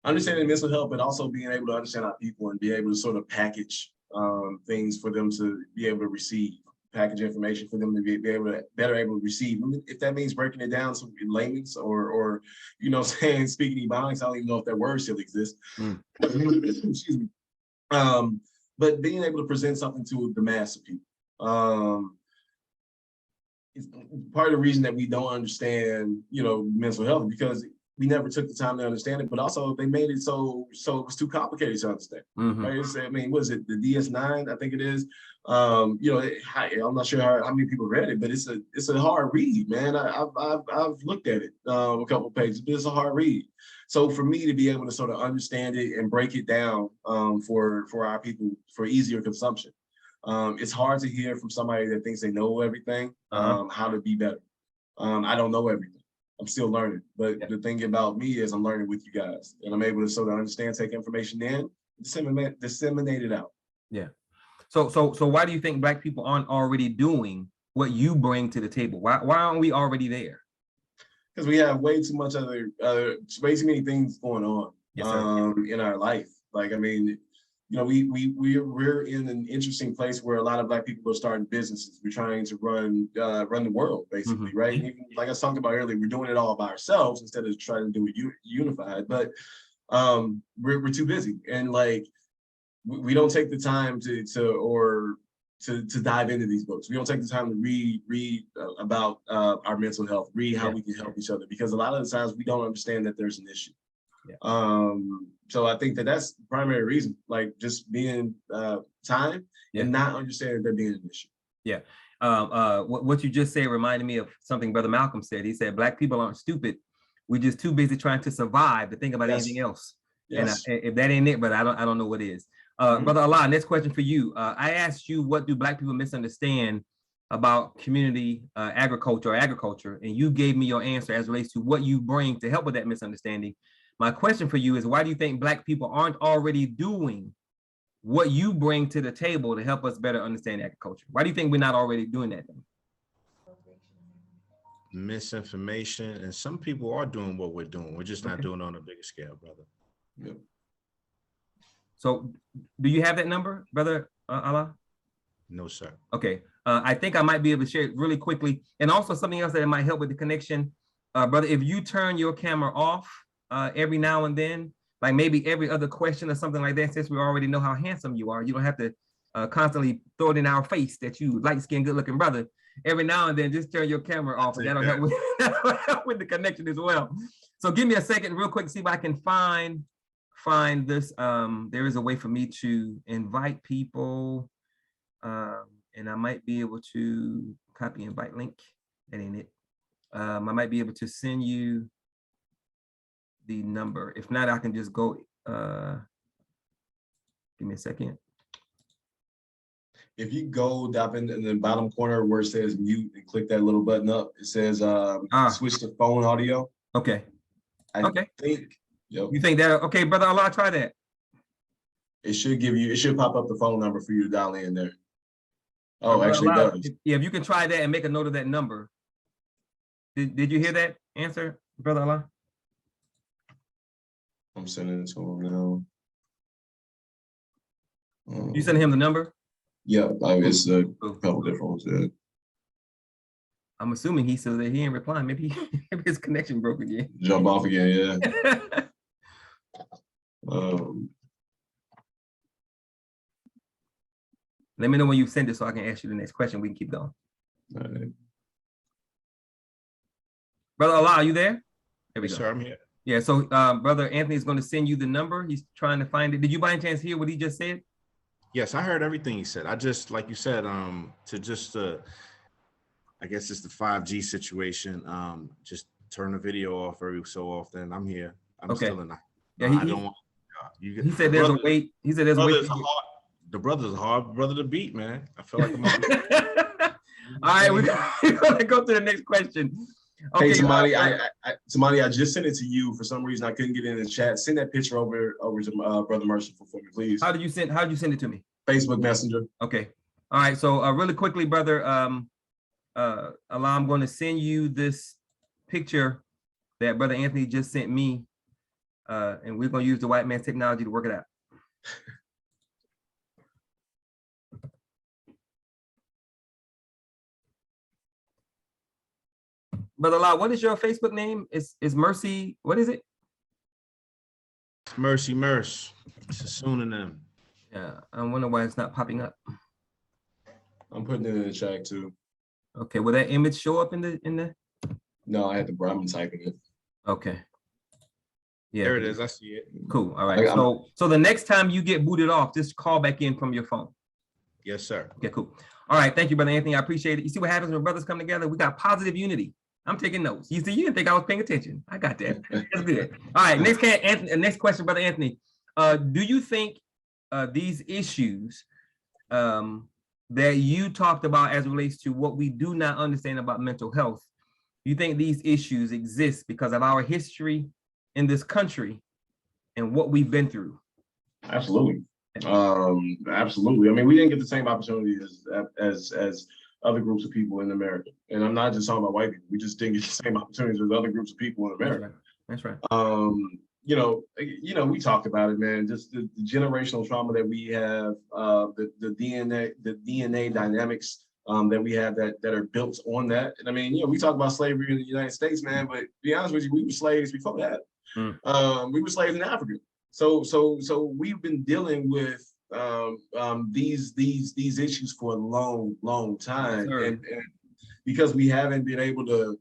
understanding mental health, but also being able to understand our people and be able to sort of package things for them to be able to receive, package information for them to be better able to receive. If that means breaking it down in layman's or saying speaking Ebonics, I don't even know if that word still exists. Excuse me. But being able to present something to the mass of people. It's part of the reason that we don't understand, mental health, because we never took the time to understand it, but also they made it so it was too complicated to understand. Right? What is it? The DS9, I think it is. I'm not sure how many people read it, but it's a hard read, man. I've looked at it a couple of pages, but it's a hard read. So for me to be able to sort of understand it and break it down for our people for easier consumption, it's hard to hear from somebody that thinks they know everything, how to be better. I don't know everything. I'm still learning, but the thing about me is I'm learning with you guys, and I'm able to sort of understand, take information in, disseminate it out. Yeah. So why do you think Black people aren't already doing what you bring to the table? Why aren't we already there? Because we have way too much way too many things going on Yes, sir. in our life. Like, I mean, you know, we're in an interesting place where a lot of Black people are starting businesses. We're trying to run the world, basically, right? And even, like I was talking about earlier, we're doing it all by ourselves instead of trying to do it unified. But we're too busy, and like we don't take the time to dive into these books. We don't take the time to read about our mental health, read how we can help each other, because a lot of the times we don't understand that there's an issue. So I think that's the primary reason, like just being time and not understanding there being an issue. Yeah. What you just said reminded me of something Brother Malcolm said. He said, Black people aren't stupid. We're just too busy trying to survive to think about anything else. Yes. And if that ain't it, but I don't know what is. Brother Allah, next question for you. I asked you, what do Black people misunderstand about community agriculture, and you gave me your answer as relates to what you bring to help with that misunderstanding. My question for you is, why do you think Black people aren't already doing what you bring to the table to help us better understand agriculture? Why do you think we're not already doing that then? Misinformation, and some people are doing what we're doing. We're just not doing it on a bigger scale, brother. Yep. So do you have that number, Brother Allah? No, sir. Okay. I think I might be able to share it really quickly. And also something else that might help with the connection. Brother, if you turn your camera off every now and then, like maybe every other question or something like that, since we already know how handsome you are, you don't have to constantly throw it in our face that you light-skinned, good-looking brother. Every now and then, just turn your camera off, and that'll help with the connection as well. So give me a second real quick to see if I can find this. There is a way for me to invite people, and I might be able to copy invite link. That ain't it. I might be able to send you the number. If not, I can just go. Give me a second. If you go down in the bottom corner where it says mute and click that little button up, it says switch to phone audio. Okay. I think. Yep. You think that? Okay, Brother Allah, try that. It should pop up the phone number for you to dial in there. Oh, actually Allah, it does. Yeah, if you can try that and make a note of that number. Did you hear that answer, Brother Allah? I'm sending it to him now. You sent him the number? Yeah, it's a couple different ones. Yeah. I'm assuming he said that he ain't replying. Maybe his connection broke again. Jump off again, yeah. Let me know when you send it so I can ask you the next question. We can keep going. All right. Brother Allah, are you there? There we go. Sir, I'm here. Yeah, so Brother Anthony is going to send you the number. He's trying to find it. Did you by any chance hear what he just said? Yes, I heard everything he said. I just, like you said, I guess it's the 5G situation. Just turn the video off every so often. I'm here. I'm still in the. Yeah, I don't want. He said there's a wait. He said there's a wait. The brother's a hard brother to beat, man. I feel like I'm. All right, we're gonna go to the next question. Okay, hey, Tamani, I just sent it to you. For some reason, I couldn't get it in the chat. Send that picture over to Brother Merciful for me, please. How did you send it to me? Facebook Messenger. Okay. All right. So really quickly, Brother Allah, I'm going to send you this picture that Brother Anthony just sent me, and we're going to use the white man's technology to work it out. Brother Allah, what is your Facebook name? Is Mercy? What is it? Mercy. It's a pseudonym. Yeah, I wonder why it's not popping up. I'm putting it in the chat too. Okay, will that image show up in the? No, I had to. I'm typing it. Okay. Yeah. There it is. I see it. Cool. All right. So the next time you get booted off, just call back in from your phone. Yes, sir. Okay. Cool. All right. Thank you, Brother Anthony. I appreciate it. You see what happens when brothers come together? We got positive unity. I'm taking notes. You see, you didn't think I was paying attention. I got that. That's good. All right. Next question, Brother Anthony. Do you think these issues that you talked about as it relates to what we do not understand about mental health, you think these issues exist because of our history in this country and what we've been through? Absolutely. Absolutely. I mean, we didn't get the same opportunity as other groups of people in America. And I'm not just talking about white people. We just didn't get the same opportunities as other groups of people in America. That's right. We talked about it, man. Just the generational trauma that we have, the DNA dynamics that we have that are built on that. And I mean, we talk about slavery in the United States, man. But to be honest with you, we were slaves before that. We were slaves in Africa. So we've been dealing with these issues for a long time, and because we haven't been able to.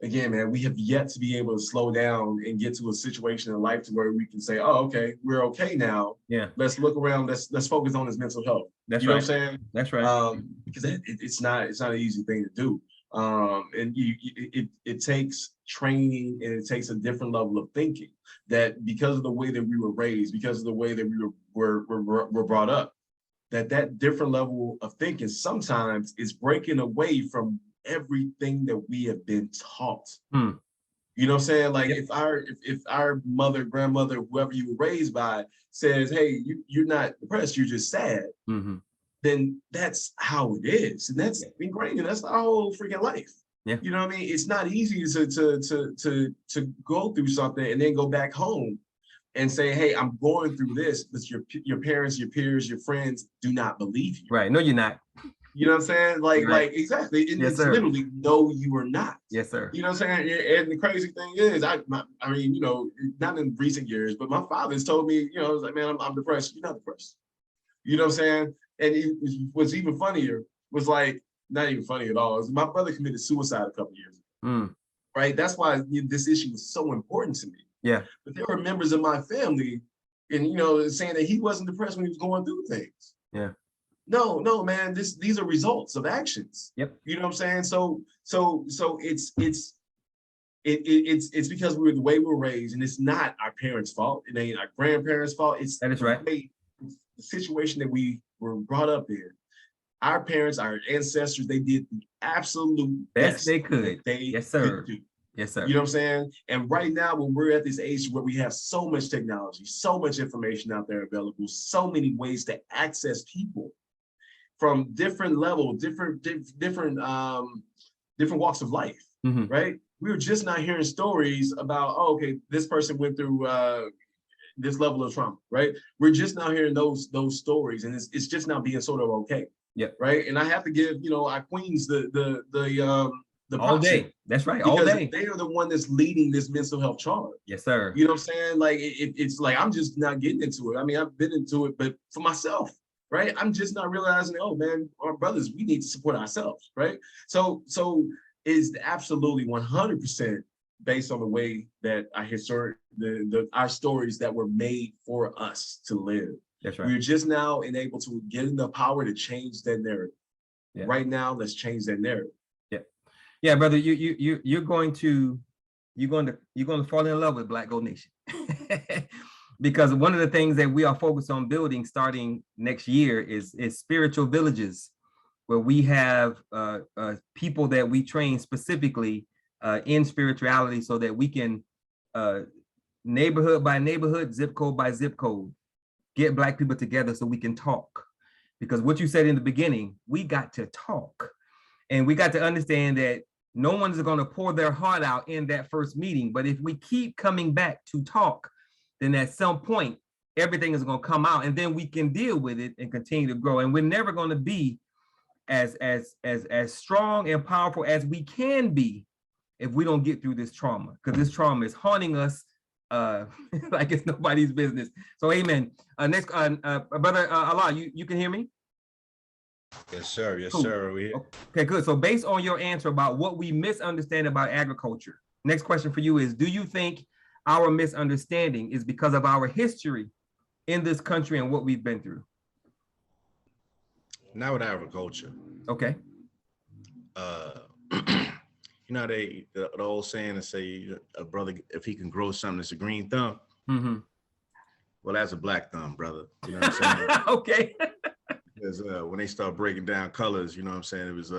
Again, man, we have yet to be able to slow down and get to a situation in life to where we can say, "Oh, okay, we're okay now. Yeah, let's look around. Let's focus on his mental health." That's you know right. what I'm saying? That's right. Because it's not an easy thing to do, and it takes training and it takes a different level of thinking. That because of the way that we were raised, because of the way that we were brought up, that different level of thinking sometimes is breaking away from everything that we have been taught. You know what I'm saying? Like if our mother, grandmother, whoever you were raised by says, "Hey, you're not depressed, you're just sad," then that's how it is, and that's ingrained. That's our whole freaking life. Yeah. You know what I mean? It's not easy to go through something and then go back home and say, "Hey, I'm going through this," but your parents, your peers, your friends do not believe you. Right? No, you're not. You know what I'm saying? Like exactly. And it's literally, no, you are not. Yes, sir. You know what I'm saying? And the crazy thing is, I mean, not in recent years, but my father's told me, I was like, "Man, I'm depressed." You're not depressed. You know what I'm saying? And what's even funnier was like, not even funny at all. My brother committed suicide a couple years ago. Right? That's why this issue was so important to me. Yeah. But there were members of my family, and saying that he wasn't depressed when he was going through things. Yeah. No, man. These are results of actions. Yep. You know what I'm saying? So it's because we were the way we were raised, and it's not our parents' fault. It ain't our grandparents' fault. That is right. The situation that we were brought up in. Our parents, our ancestors, they did the absolute best they could. Yes, sir. Could do. Yes, sir. You know what I'm saying? And right now, when we're at this age where we have so much technology, so much information out there available, so many ways to access people from different levels, different walks of life, right? We were just not hearing stories about, "Oh, okay, this person went through this level of trauma," right? We're just now hearing those stories, and it's just now being sort of okay. Yeah. Right. And I have to give, our queens the all day. That's right. All day. They are the one that's leading this mental health charge. Yes, sir. You know what I'm saying? Like it's like I'm just not getting into it. I mean, I've been into it, but for myself, right? I'm just not realizing, oh man, our brothers, we need to support ourselves, right? So it's absolutely 100% based on the way that our stories that were made for us to live. That's right. We're just now able to get the power to change that narrative. Yeah. Right now, let's change that narrative. Yeah, brother. You're going to fall in love with Black Gold Nation because one of the things that we are focused on building starting next year is spiritual villages, where we have people that we train specifically in spirituality, so that we can neighborhood by neighborhood, zip code by zip code, get Black people together so we can talk. Because what you said in the beginning, we got to talk, and we got to understand that no one's going to pour their heart out in that first meeting. But if we keep coming back to talk, then at some point, everything is going to come out, and then we can deal with it and continue to grow. And we're never going to be as strong and powerful as we can be if we don't get through this trauma, because this trauma is haunting us like it's nobody's business. So amen. Next, brother Allah, you can hear me? Yes, sir. Yes, cool. Sir. Okay, good. So based on your answer about what we misunderstand about agriculture, next question for you is, do you think our misunderstanding is because of our history in this country and what we've been through? Not with agriculture. Okay. The old saying to say a brother, if he can grow something, it's a green thumb. Well, that's a black thumb, brother. You know what I'm saying? Okay. Because when they start breaking down colors, you know what I'm saying? It was,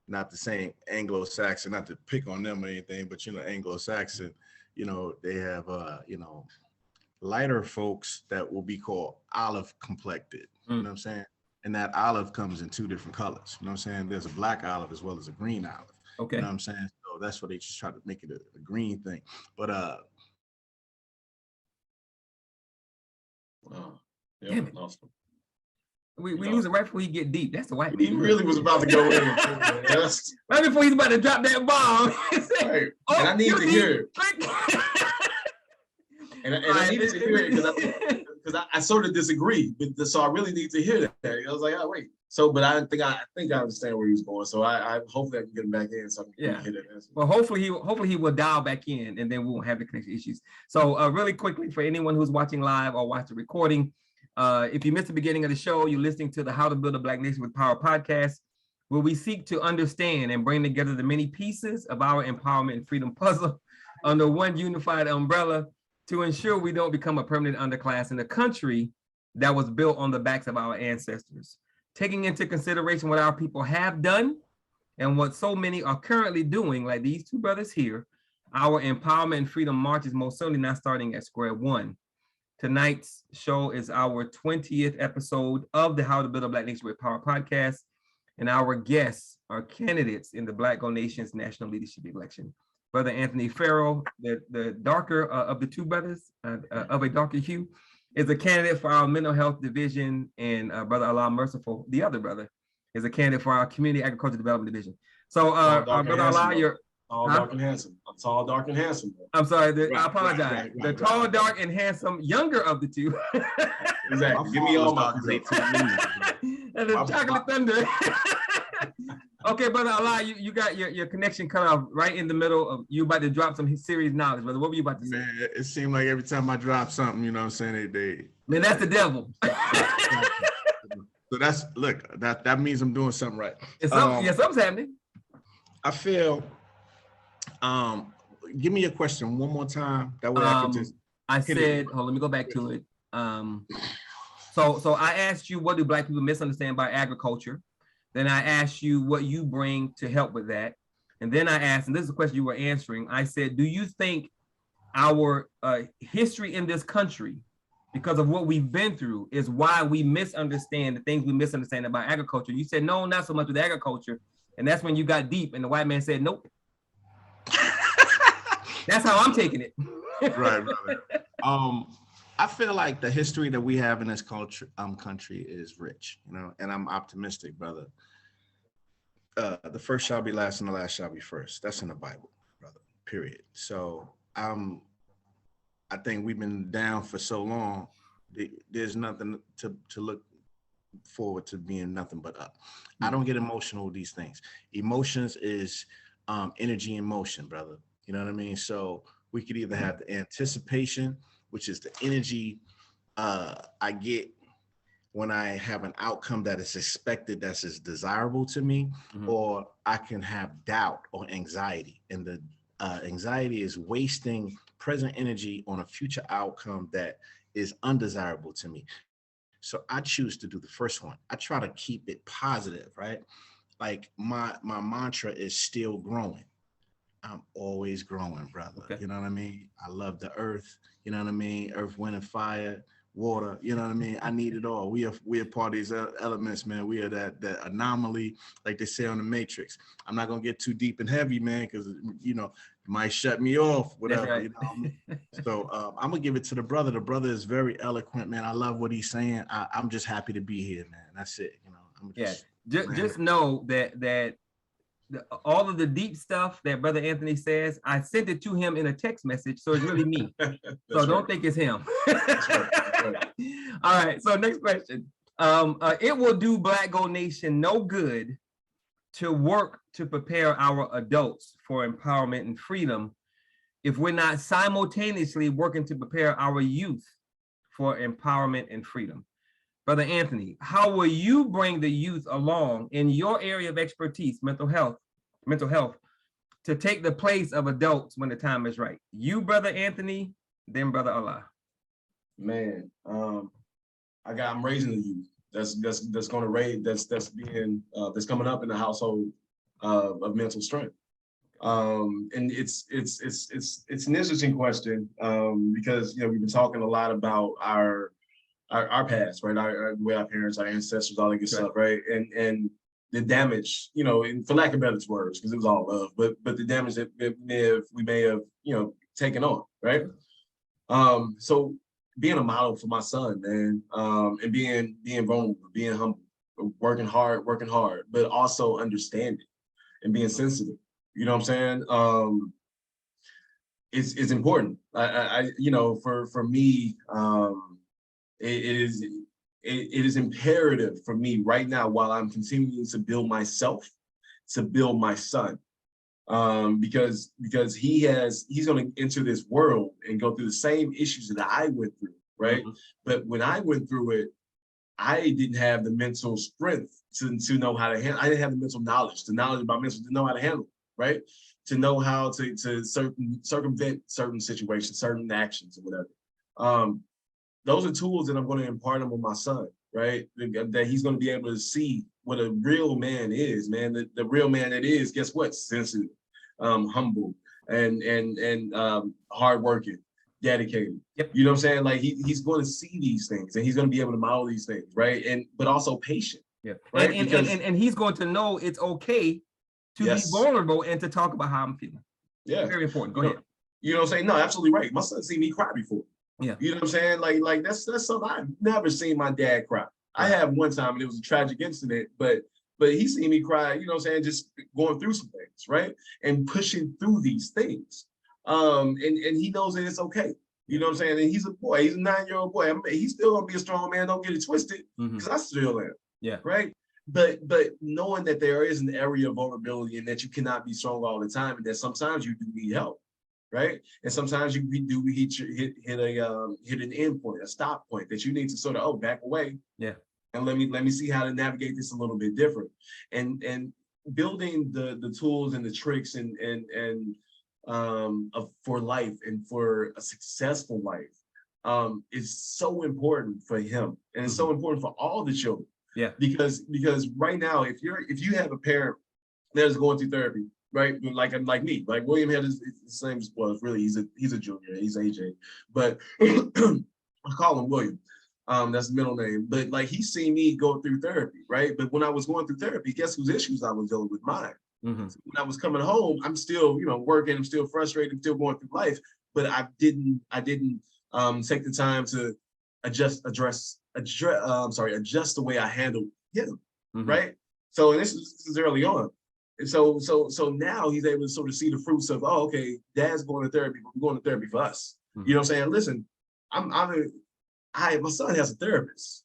not the same Anglo-Saxon, not to pick on them or anything, but, Anglo-Saxon, they have, lighter folks that will be called olive complected. You know what I'm saying? And that olive comes in two different colors. You know what I'm saying? There's a black olive as well as a green olive. Okay. You know what I'm saying? So that's why they just try to make it a green thing. But wow. Yeah, awesome. We lose it right before he get deep. That's the white man. He really was about to go in. Yes. Right before he's about to drop that bomb. Right. Oh, and I need to hear it. And I needed to hear it because I sort of disagree. So I really need to hear that. I was like, oh wait. So, but I think I understand where he was going. So I hopefully I can get him back in so I can hear that answer. Well, hopefully he will dial back in, and then we won't have the connection issues. So really quickly, for anyone who's watching live or watch the recording, if you missed the beginning of the show, you're listening to the How to Build a Black Nation with Power podcast, where we seek to understand and bring together the many pieces of our empowerment and freedom puzzle under one unified umbrella to ensure we don't become a permanent underclass in a country that was built on the backs of our ancestors. Taking into consideration what our people have done and what so many are currently doing, like these two brothers here, our empowerment and freedom march is most certainly not starting at square one. Tonight's show is our 20th episode of the How to Build a Black Nation with Power podcast, and our guests are candidates in the Black Gold Nation's national leadership election. Brother Anthony Farrell, the darker of the two brothers, of a darker hue, is a candidate for our mental health division, and Brother Allah Merciful, the other brother, is a candidate for our community agriculture development division. So, Brother Allah, you're tall, dark, and handsome. I'm tall, dark, and handsome. I'm sorry, I apologize. The tall, dark, and handsome younger of the two. Exactly. Give me all my and the chocolate thunder. Okay, Brother Allah, you got your connection cut off right in the middle of you about to drop some serious knowledge, brother. What were you about to say? Man, it seemed like every time I drop something, you know what I'm saying, they man, that's the devil. So that's, look, that means I'm doing something right. Something's happening. I feel, give me a question one more time. That way I can just. I said, hold on, let me go back to it. So I asked you, what do Black people misunderstand by agriculture? Then I asked you what you bring to help with that. And then I asked, and this is a question you were answering, I said, do you think our history in this country, because of what we've been through, is why we misunderstand the things we misunderstand about agriculture? You said, no, not so much with agriculture. And that's when you got deep and the white man said, nope. That's how I'm taking it. Right, brother. I feel like the history that we have in this culture, country is rich, you know, and I'm optimistic, brother. The first shall be last and the last shall be first. That's in the Bible, brother, period. So I think we've been down for so long, there's nothing to look forward to being nothing but up. I don't get emotional with these things. Emotions is energy in motion, brother. You know what I mean? So we could either have the anticipation, which is the energy I get when I have an outcome that is expected, that's as desirable to me, or I can have doubt or anxiety. And the anxiety is wasting present energy on a future outcome that is undesirable to me. So I choose to do the first one. I try to keep it positive, right? Like my mantra is still growing. I'm always growing, brother. Okay. You know what I mean? I love the earth. You know what I mean? Earth, wind, and fire, water. You know what I mean? I need it all. We are part of these elements, man. We are that anomaly, like they say on the Matrix. I'm not gonna get too deep and heavy, man, because you know it might shut me off. Whatever. Right. You know. So I'm gonna give it to the brother. The brother is very eloquent, man. I love what he's saying. I'm just happy to be here, man. That's it. You know. Just know that. All of the deep stuff that Brother Anthony says, I sent it to him in a text message, so it's really me. So don't think it's him. That's right. All right, so next question. It will do Black Gold Nation no good to work to prepare our adults for empowerment and freedom if we're not simultaneously working to prepare our youth for empowerment and freedom. Brother Anthony, how will you bring the youth along in your area of expertise, mental health, to take the place of adults when the time is right? You, Brother Anthony, then Brother Allah. Man, I'm raising the youth. That's going to raise. That's coming up in the household of mental strength. And it's an interesting question because we've been talking a lot about our past, right? The way our parents, our ancestors, all that good stuff, right? And the damage, and for lack of better words, because it was all love, but the damage that we may have taken on, right? So being a model for my son, man, and being vulnerable, being humble, working hard, but also understanding and being sensitive. You know what I'm saying? It's important. For me, it is imperative for me right now, while I'm continuing to build myself, to build my son, because he's going to enter this world and go through the same issues that I went through, right? But when I went through it, I didn't have the mental strength to know how to handle. I didn't have the mental knowledge, about mental, to know how to handle, right? To know how to circumvent certain situations, certain actions, or whatever. Those are tools that I'm going to impart on my son, right? That he's going to be able to see what a real man is, man. The real man that is, guess what? Sensitive, humble, and hardworking, dedicated. Yep. You know what I'm saying? Like he's going to see these things, and he's going to be able to model these things, right? But also patient. Yeah. Right. And he's going to know it's okay to be vulnerable and to talk about how I'm feeling. Yeah. Very important. Go ahead. You know what I'm saying? No, absolutely right. My son seen me cry before. Yeah. You know what I'm saying? Like that's something I've never seen my dad cry. I have one time, and it was a tragic incident, but he seen me cry, you know what I'm saying, just going through some things, right? And pushing through these things. And he knows that it's okay. You know what I'm saying? And he's a boy, he's a 9-year-old boy. He's still gonna be a strong man, don't get it twisted, because I still am. Yeah. Right. But knowing that there is an area of vulnerability and that you cannot be strong all the time, and that sometimes you do need help. Right. And sometimes you do hit an end point, a stop point that you need to sort of back away. Yeah. And let me see how to navigate this a little bit different. And building the tools and the tricks and for life and for a successful life is so important for him, and it's so important for all the children. Yeah. Because right now, if you have a parent that is going through therapy, right? Like me, like William had the same, well, really, he's a junior, he's AJ, but I call him William. That's the middle name. But like he's seen me go through therapy, right? But when I was going through therapy, guess whose issues I was dealing with? Mine. So when I was coming home, I'm still, working, I'm still frustrated, I'm still going through life, but I didn't take the time to adjust the way I handled him, right? So this is early on. And so now he's able to sort of see the fruits of, okay, dad's going to therapy, but we're going to therapy for us. You know what I'm saying? Listen, my son has a therapist.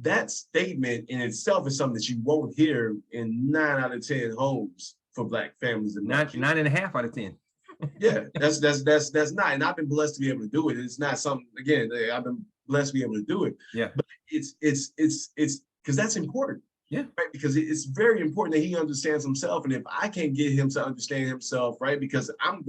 That statement in itself is something that you won't hear in 9 out of 10 homes for Black families. And 9.5 out of 10. Yeah, that's not. And I've been blessed to be able to do it. It's not something, again, I've been blessed to be able to do it. Yeah. But it's because that's important. Yeah. Right. Because it's very important that he understands himself. And if I can't get him to understand himself, right, because I'm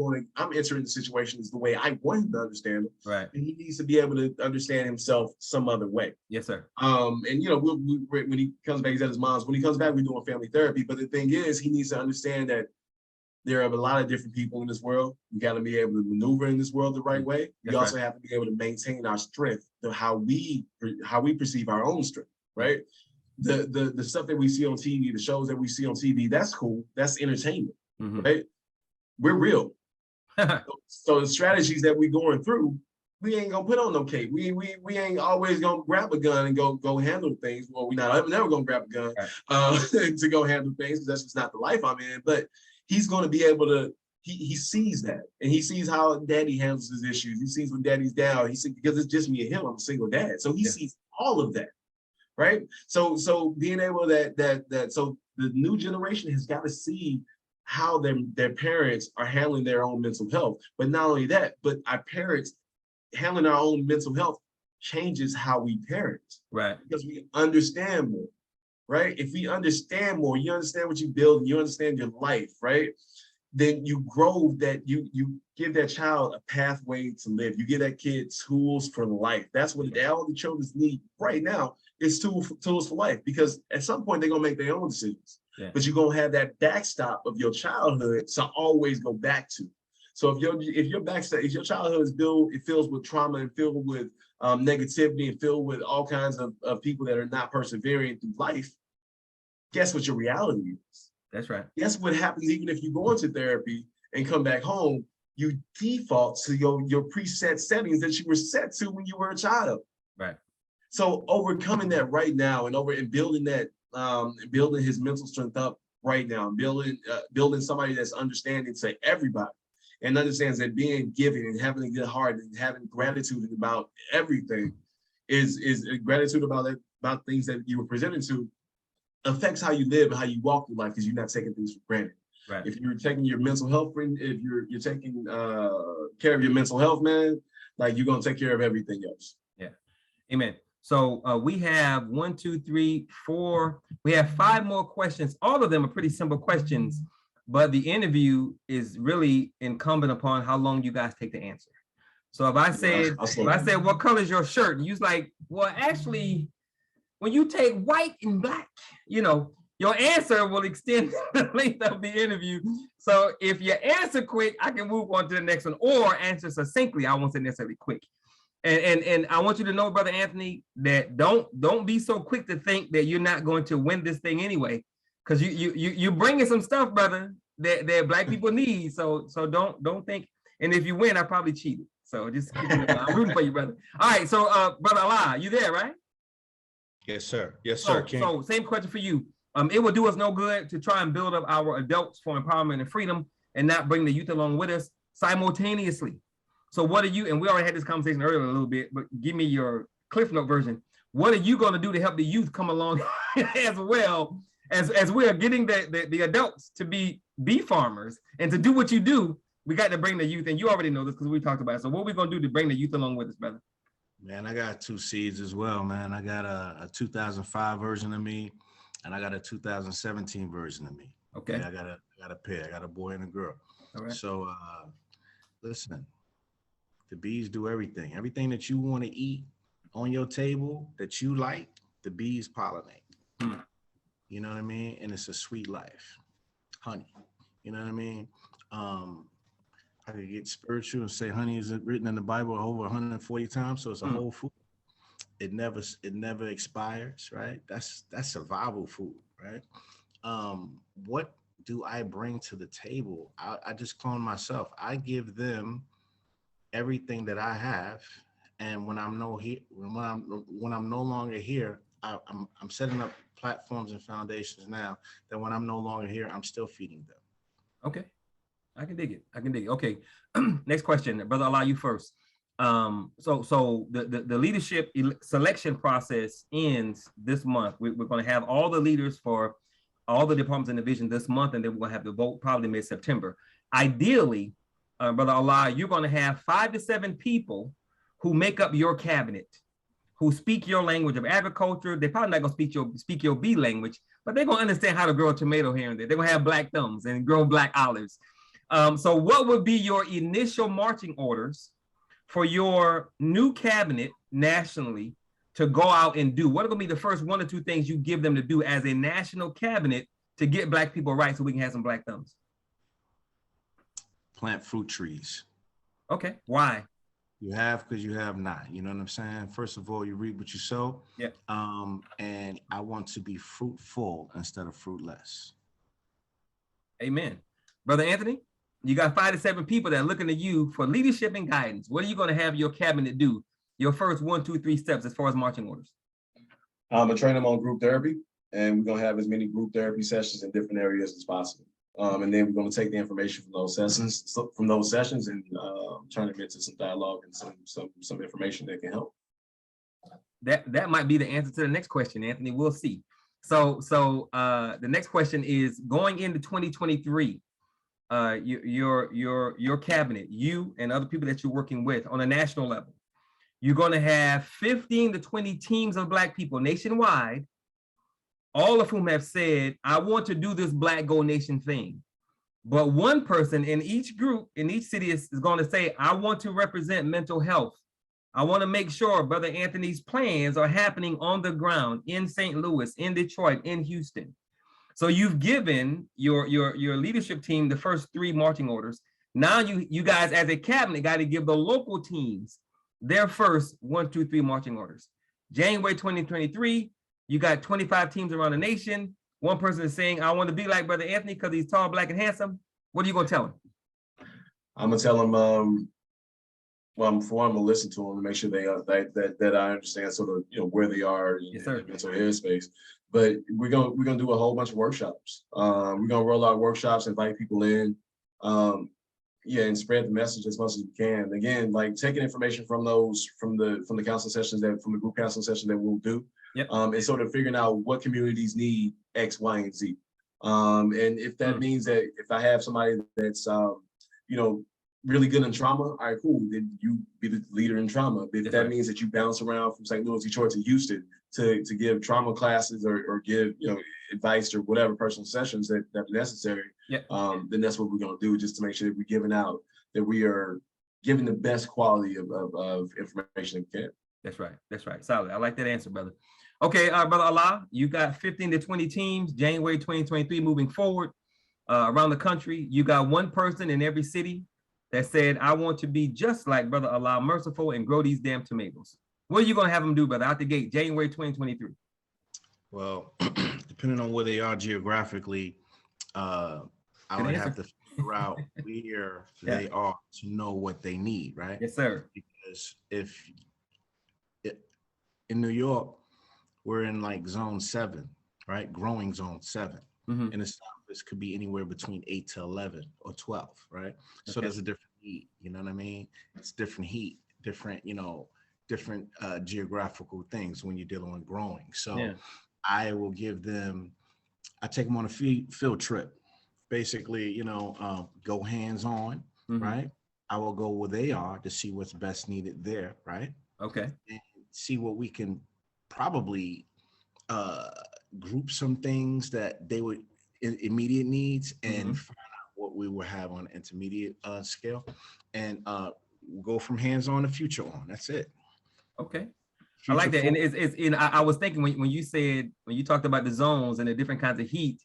entering the situations the way I want him to understand them. Right. And he needs to be able to understand himself some other way. Yes, sir. And when he comes back, he's at his mom's. When he comes back, we're doing family therapy. But the thing is, he needs to understand that there are a lot of different people in this world. We got to be able to maneuver in this world the right way. We also have to be able to maintain our strength, how we perceive our own strength, right? The stuff that we see on TV, the shows that we see on TV, that's cool. That's entertainment, right? We're real. So the strategies that we're going through, we ain't gonna put on no cape. We ain't always gonna grab a gun and go handle things. Well, I'm never gonna grab a gun to go handle things, because that's just not the life I'm in. But he's gonna be able to. He sees that, and he sees how daddy handles his issues. He sees when daddy's down. He sees, because it's just me and him. I'm a single dad, so he sees all of that. Right. So being able so the new generation has got to see how their parents are handling their own mental health. But not only that, but our parents handling our own mental health changes how we parent. Right. Because we understand more. Right. If we understand more, you understand what you build, and you understand your life, right? Then you grow that you give that child a pathway to live. You give that kid tools for life. That's what all the children need right now. It's tools for life, because at some point they're gonna make their own decisions. Yeah. but you're gonna have that backstop of your childhood to always go back to. So if your backstop, if your childhood is filled with trauma and filled with negativity and filled with all kinds of people that are not persevering through life, guess what your reality is? That's right. Guess what happens even if you go into therapy and come back home, you default to your preset settings that you were set to when you were a child. Right. So overcoming that right now and building that, building his mental strength up right now, building somebody that's understanding to everybody and understands that being giving and having a good heart and having gratitude about everything is gratitude about things that you were presented to affects how you live and how you walk through life because you're not taking things for granted. Right. If you're taking your mental health, if you're taking care of your mental health, man, like you're gonna take care of everything else. Yeah. Amen. So we have 1, 2, 3, 4. We have 5 more questions. All of them are pretty simple questions, but the interview is really incumbent upon how long you guys take to answer. So if I said, what color is your shirt? And you was like, well, actually, when you take white and black, you know, your answer will extend the length of the interview. So if you answer quick, I can move on to the next one, or answer succinctly. I won't say necessarily quick. And I want you to know, Brother Anthony, that don't be so quick to think that you're not going to win this thing anyway, because you bringing some stuff, brother, that Black people need. So don't think. And if you win, I probably cheated. So just keep it I'm rooting for you, brother. All right, so Brother Allah, you there, right? Yes, sir. Yes, sir. So same question for you. It will do us no good to try and build up our adults for empowerment and freedom and not bring the youth along with us simultaneously. So what are you, and we already had this conversation earlier a little bit, but give me your Cliff Note version. What are you going to do to help the youth come along as well as we are getting the adults to be farmers and to do what you do? We got to bring the youth, and you already know this because we talked about it. So what are we going to do to bring the youth along with us, brother? Man, I got 2 seeds as well, man. I got a 2005 version of me, and I got a 2017 version of me. Okay. Yeah, I got a pair. I got a boy and a girl. All right. So listen, the bees do everything. Everything that you want to eat on your table that you like, the bees pollinate. You know what I mean? And it's a sweet life. Honey. You know what I mean? I could get spiritual and say honey is written in the Bible over 140 times, so it's a whole food. It never expires, right? That's survival food, right? What do I bring to the table? I just clone myself. I give them everything that I have, and when I'm no longer here, I'm setting up platforms and foundations now that when I'm no longer here, I'm still feeding them. Okay. I can dig it. Okay. Next question, Brother Allah, you first. So the leadership selection process ends this month. We're going to have all the leaders for all the departments and divisions this month, and then we're going to have the vote probably mid-September. Ideally, Brother Allah, you're going to have 5 to 7 people who make up your cabinet, who speak your language of agriculture. They're probably not going to speak your B language, but they're going to understand how to grow a tomato here and there. They're going to have black thumbs and grow black olives. So what would be your initial marching orders for your new cabinet nationally to go out and do? What are going to be the first 1 or 2 things you give them to do as a national cabinet to get Black people right so we can have some black thumbs? Plant fruit trees. Okay. Why? You have because you have not. You know what I'm saying? First of all, you reap what you sow. Yeah. And I want to be fruitful instead of fruitless. Amen. Brother Anthony, you got 5 to 7 people that are looking to you for leadership and guidance. What are you going to have your cabinet do? Your first 1, 2, 3 steps as far as marching orders. I'm gonna train them on group therapy, and we're gonna have as many group therapy sessions in different areas as possible. And then we're gonna take the information from those sessions, and turn them into some dialogue and some information that can help. That might be the answer to the next question, Anthony. We'll see. So the next question is going into 2023. Your cabinet, you and other people that you're working with on a national level, you're going to have 15 to 20 teams of Black people nationwide, all of whom have said, I want to do this Black Go Nation thing. But one person in each group, in each city is going to say, I want to represent mental health. I want to make sure Brother Anthony's plans are happening on the ground in St. Louis, in Detroit, in Houston. So you've given your leadership team the first 3 marching orders. Now you guys as a cabinet got to give the local teams their first 1, 2, 3 marching orders. January 2023, you got 25 teams around the nation. One person is saying, I want to be like Brother Anthony because he's tall, black, and handsome. What are you going to tell him? I'm gonna tell them, well, for one, I'm gonna listen to them to make sure that I understand sort of where they are in the mental headspace. But we're gonna do a whole bunch of workshops. We're gonna roll out workshops, invite people in, and spread the message as much as we can. Again, like taking information from the council sessions from the group council session that we'll do, and sort of figuring out what communities need X, Y, and Z. And if that means that if I have somebody that's really good in trauma, all right, cool, then you be the leader in trauma. If that means that you bounce around from St. Louis, Detroit to Houston to give trauma classes or give advice or whatever personal sessions that are necessary, then that's what we're gonna do, just to make sure that we're giving out, that we are giving the best quality of information that we can. That's right. Solid. I like that answer, brother. Okay, Brother Allah, you got 15 to 20 teams, January 2023 moving forward around the country. You got one person in every city that said, I want to be just like Brother Allah, Merciful, and grow these damn tomatoes. What are you going to have them do, brother, out the gate, January 2023? Well, depending on where they are geographically, I would have to figure out where they are to know what they need, right? Yes, sir. Because in New York, we're in like zone 7, right? Growing zone 7. Mm-hmm. In the South, this could be anywhere between 8 to 11 or 12, right? Okay. So there's a different heat, you know what I mean? It's different heat, different, different geographical things when you're dealing with growing. So I will give them, I take them on a field trip, basically, go hands-on, right? I will go where they are to see what's best needed there, right? Okay. And see what we can probably group some things that they would immediate needs and find out what we will have on an intermediate scale, and go from hands-on to future on. That's it. Okay. Future, I like that. And I was thinking when you talked about the zones and the different kinds of heat,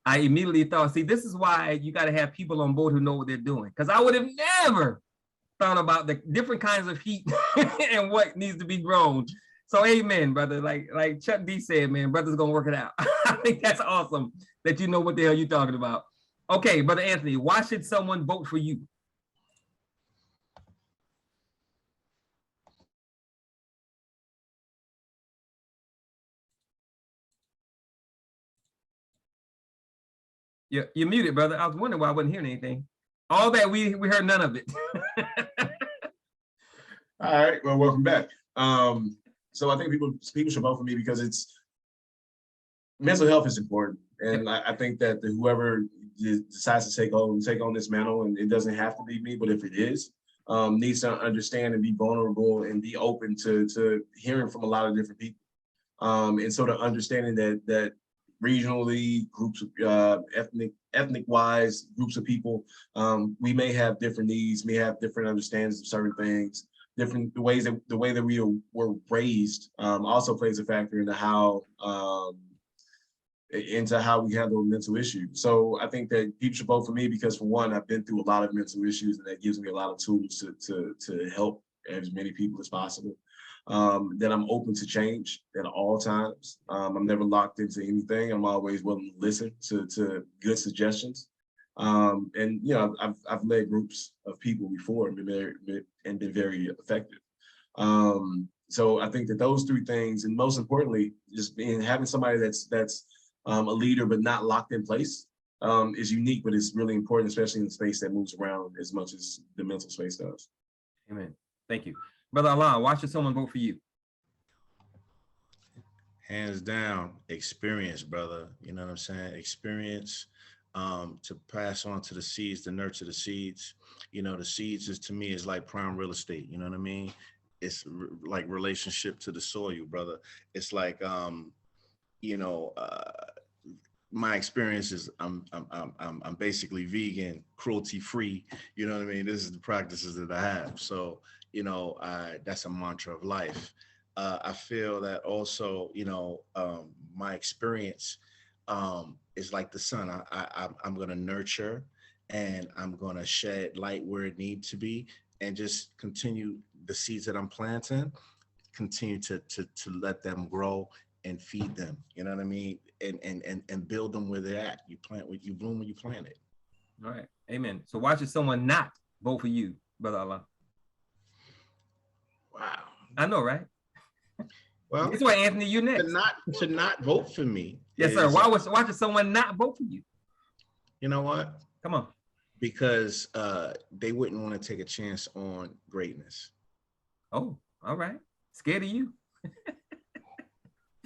I immediately thought, see, this is why you got to have people on board who know what they're doing. Because I would have never thought about the different kinds of heat and what needs to be grown. So amen, brother. Like Chuck D said, man, brother's gonna work it out. I think that's awesome that you know what the hell you're talking about. Okay, Brother Anthony, why should someone vote for you? You're muted, brother. I was wondering why I wasn't hearing anything. All that we heard none of it. All right, well, welcome back. So I think people should vote for me because mental health is important, and I think that whoever decides to take on this mantle, and it doesn't have to be me, but if it is, needs to understand and be vulnerable and be open to hearing from a lot of different people, and sort of understanding that regionally, groups, ethnic wise, groups of people, we may have different needs, may have different understandings of certain things. The way that we were raised also plays a factor into how we handle mental issues. So I think that people should vote for me because, for one, I've been through a lot of mental issues, and that gives me a lot of tools to help as many people as possible. That I'm open to change at all times. I'm never locked into anything. I'm always willing to listen to good suggestions. And I've led groups of people before and been very effective. So I think that those 3 things, and most importantly, just having somebody that's a leader but not locked in place, is unique, but it's really important, especially in a space that moves around as much as the mental space does. Amen. Thank you. Brother Allah, why should someone vote for you? Hands down, experience, brother. You know what I'm saying? Experience to pass on to the seeds, to nurture the seeds. The seeds to me is like prime real estate. You know what I mean? It's like relationship to the soil, brother. It's like, my experience is I'm basically vegan, cruelty free. You know what I mean? This is the practices that I have. So, that's a mantra of life. I feel that also, my experience is like the sun. I'm going to nurture, and I'm going to shed light where it needs to be, and just continue the seeds that I'm planting, continue to let them grow and feed them. You know what I mean? And build them where they're at. You plant what you bloom when you plant it. All right. Amen. So why should someone not vote for you, Brother Allah? Wow. I know, right? Well, that's why, Anthony, you next. To not vote for me. Yes, sir. Why should someone not vote for you? You know what? Come on. Because they wouldn't want to take a chance on greatness. Oh, all right. Scared of you.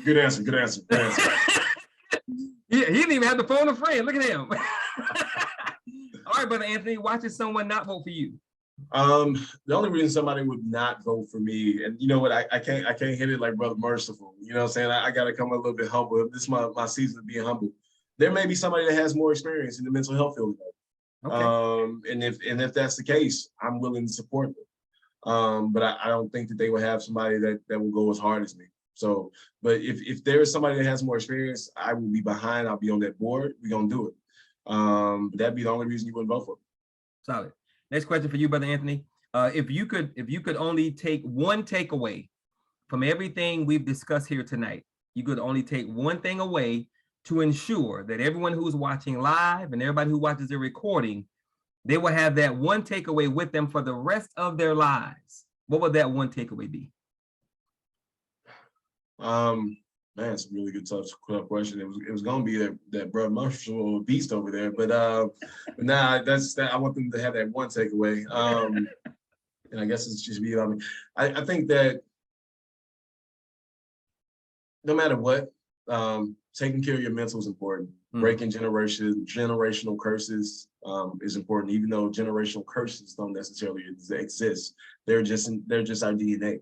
Good answer. Good answer. Good answer. He didn't even have to phone a friend. Look at him. All right, Brother Anthony, why should someone not vote for you? The only reason somebody would not vote for me, and you know what, I can't hit it like Brother Merciful. You know what I'm saying? I got to come a little bit humble. This is my season of being humble. There may be somebody that has more experience in the mental health field. Okay. And if that's the case, I'm willing to support them. But I don't think that they will have somebody that will go as hard as me. So, but if there is somebody that has more experience, I will be behind. I'll be on that board. We're gonna do it. But that'd be the only reason you wouldn't vote for me. Solid. Next question for you, Brother Anthony. If you could only take one takeaway from everything we've discussed here tonight, you could only take one thing away to ensure that everyone who's watching live and everybody who watches the recording, they will have that one takeaway with them for the rest of their lives. What would that one takeaway be? Man, it's a really good tough question. It was gonna be that Brother Marshall beast over there, but nah, that's that. I want them to have that one takeaway. And I guess it's just be on me. I think that no matter what, taking care of your mental is important. Breaking generational curses is important, even though generational curses don't necessarily exist. They're just our DNA.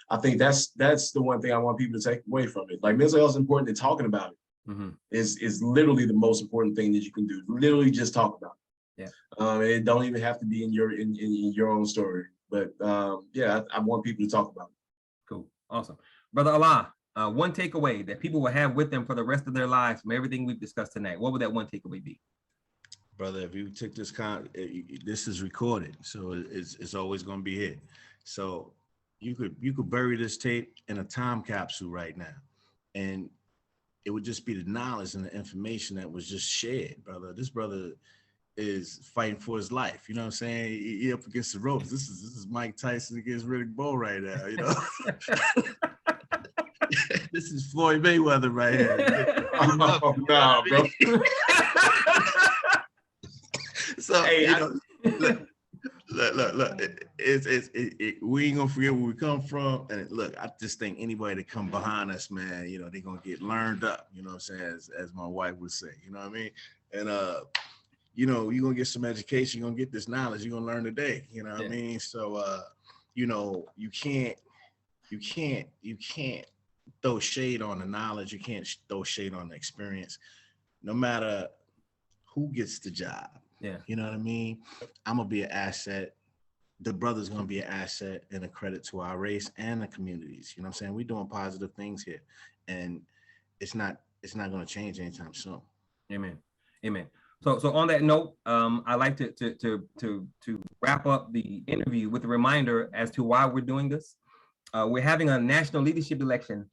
I think that's the one thing I want people to take away from it. Like, mental health is important, and talking about it is literally the most important thing that you can do. Literally just talk about it. Yeah. It don't even have to be in your own story. But yeah, I want people to talk about it. Cool. Awesome. Brother Allah, one takeaway that people will have with them for the rest of their lives from everything we've discussed tonight, what would that one takeaway be? Brother, if you took this this is recorded, so it's always going to be here. So you could bury this tape in a time capsule right now, and it would just be the knowledge and the information that was just shared, brother. This brother is fighting for his life. You know what I'm saying? He up against the ropes. This is Mike Tyson against Riddick Bowe right now. You know, this is Floyd Mayweather right here. Oh, no, bro. So hey, look, we ain't gonna forget where we come from. And look, I just think anybody that come behind us, man, you know, they're gonna get learned up, you know what I'm saying, as my wife would say, you know what I mean? And you know, you're gonna get some education, you're gonna get this knowledge, you're gonna learn today, you know what I mean? So you know, you can't throw shade on the knowledge, you can't throw shade on the experience, no matter who gets the job. Yeah, you know what I mean? I'm gonna be an asset. The brother's gonna be an asset and a credit to our race and the communities. You know what I'm saying? We're doing positive things here, and it's not gonna change anytime soon. Amen. Amen. So on that note, I like to wrap up the interview with a reminder as to why we're doing this. We're having a national leadership election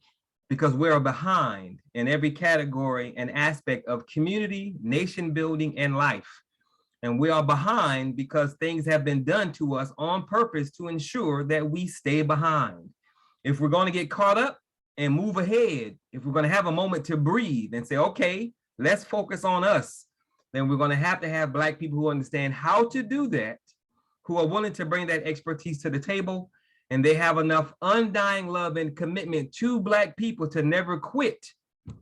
because we're behind in every category and aspect of community, nation building, and life. And we are behind because things have been done to us on purpose to ensure that we stay behind. If we're going to get caught up and move ahead, if we're going to have a moment to breathe and say, okay, let's focus on us, then we're going to have Black people who understand how to do that, who are willing to bring that expertise to the table, and they have enough undying love and commitment to Black people to never quit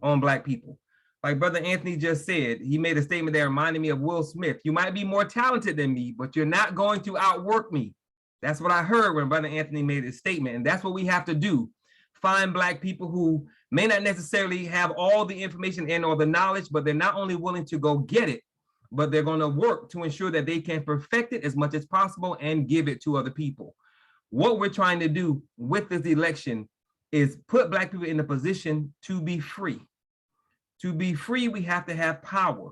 on Black people. Like Brother Anthony just said, he made a statement that reminded me of Will Smith. You might be more talented than me, but you're not going to outwork me. That's what I heard when Brother Anthony made his statement. And that's what we have to do. Find Black people who may not necessarily have all the information and or the knowledge, but they're not only willing to go get it, but they're going to work to ensure that they can perfect it as much as possible and give it to other people. What we're trying to do with this election is put Black people in a position to be free. To be free, we have to have power.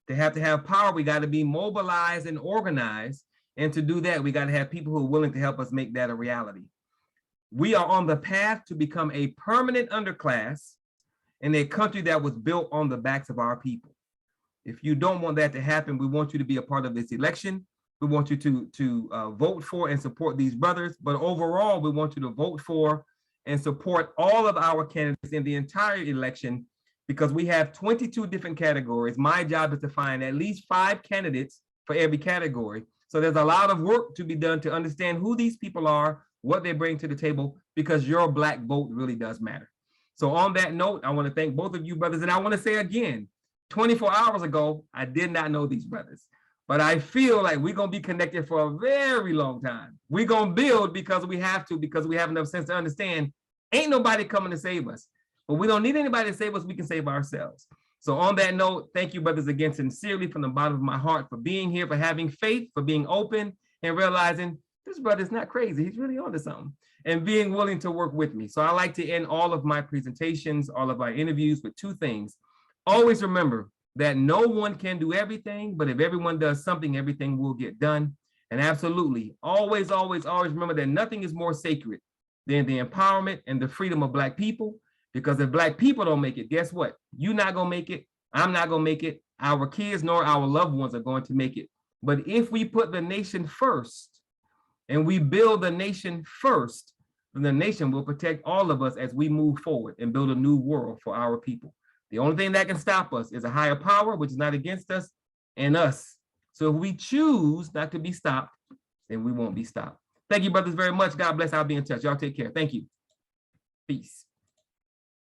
To have power, we got to be mobilized and organized. And to do that, we got to have people who are willing to help us make that a reality. We are on the path to become a permanent underclass in a country that was built on the backs of our people. If you don't want that to happen, we want you to be a part of this election. We want you to vote for and support these brothers. But overall, we want you to vote for and support all of our candidates in the entire election, because we have 22 different categories. My job is to find at least 5 candidates for every category. So there's a lot of work to be done to understand who these people are, what they bring to the table, because your Black vote really does matter. So on that note, I want to thank both of you brothers. And I want to say again, 24 hours ago, I did not know these brothers, but I feel like we're going to be connected for a very long time. We're going to build because we have to, because we have enough sense to understand ain't nobody coming to save us. But we don't need anybody to save us. We can save ourselves. So on that note, thank you, brothers, again, sincerely from the bottom of my heart for being here, for having faith, for being open and realizing this brother's not crazy. He's really onto something, and being willing to work with me. So I like to end all of my presentations, all of my interviews with 2 things. Always remember that no one can do everything, but if everyone does something, everything will get done. And absolutely, always, always, always remember that nothing is more sacred than the empowerment and the freedom of Black people. Because if Black people don't make it, guess what? You're not going to make it. I'm not going to make it. Our kids nor our loved ones are going to make it. But if we put the nation first and we build the nation first, then the nation will protect all of us as we move forward and build a new world for our people. The only thing that can stop us is a higher power, which is not against us, and us. So if we choose not to be stopped, then we won't be stopped. Thank you, brothers, very much. God bless. I'll be in touch. Y'all take care. Thank you. Peace.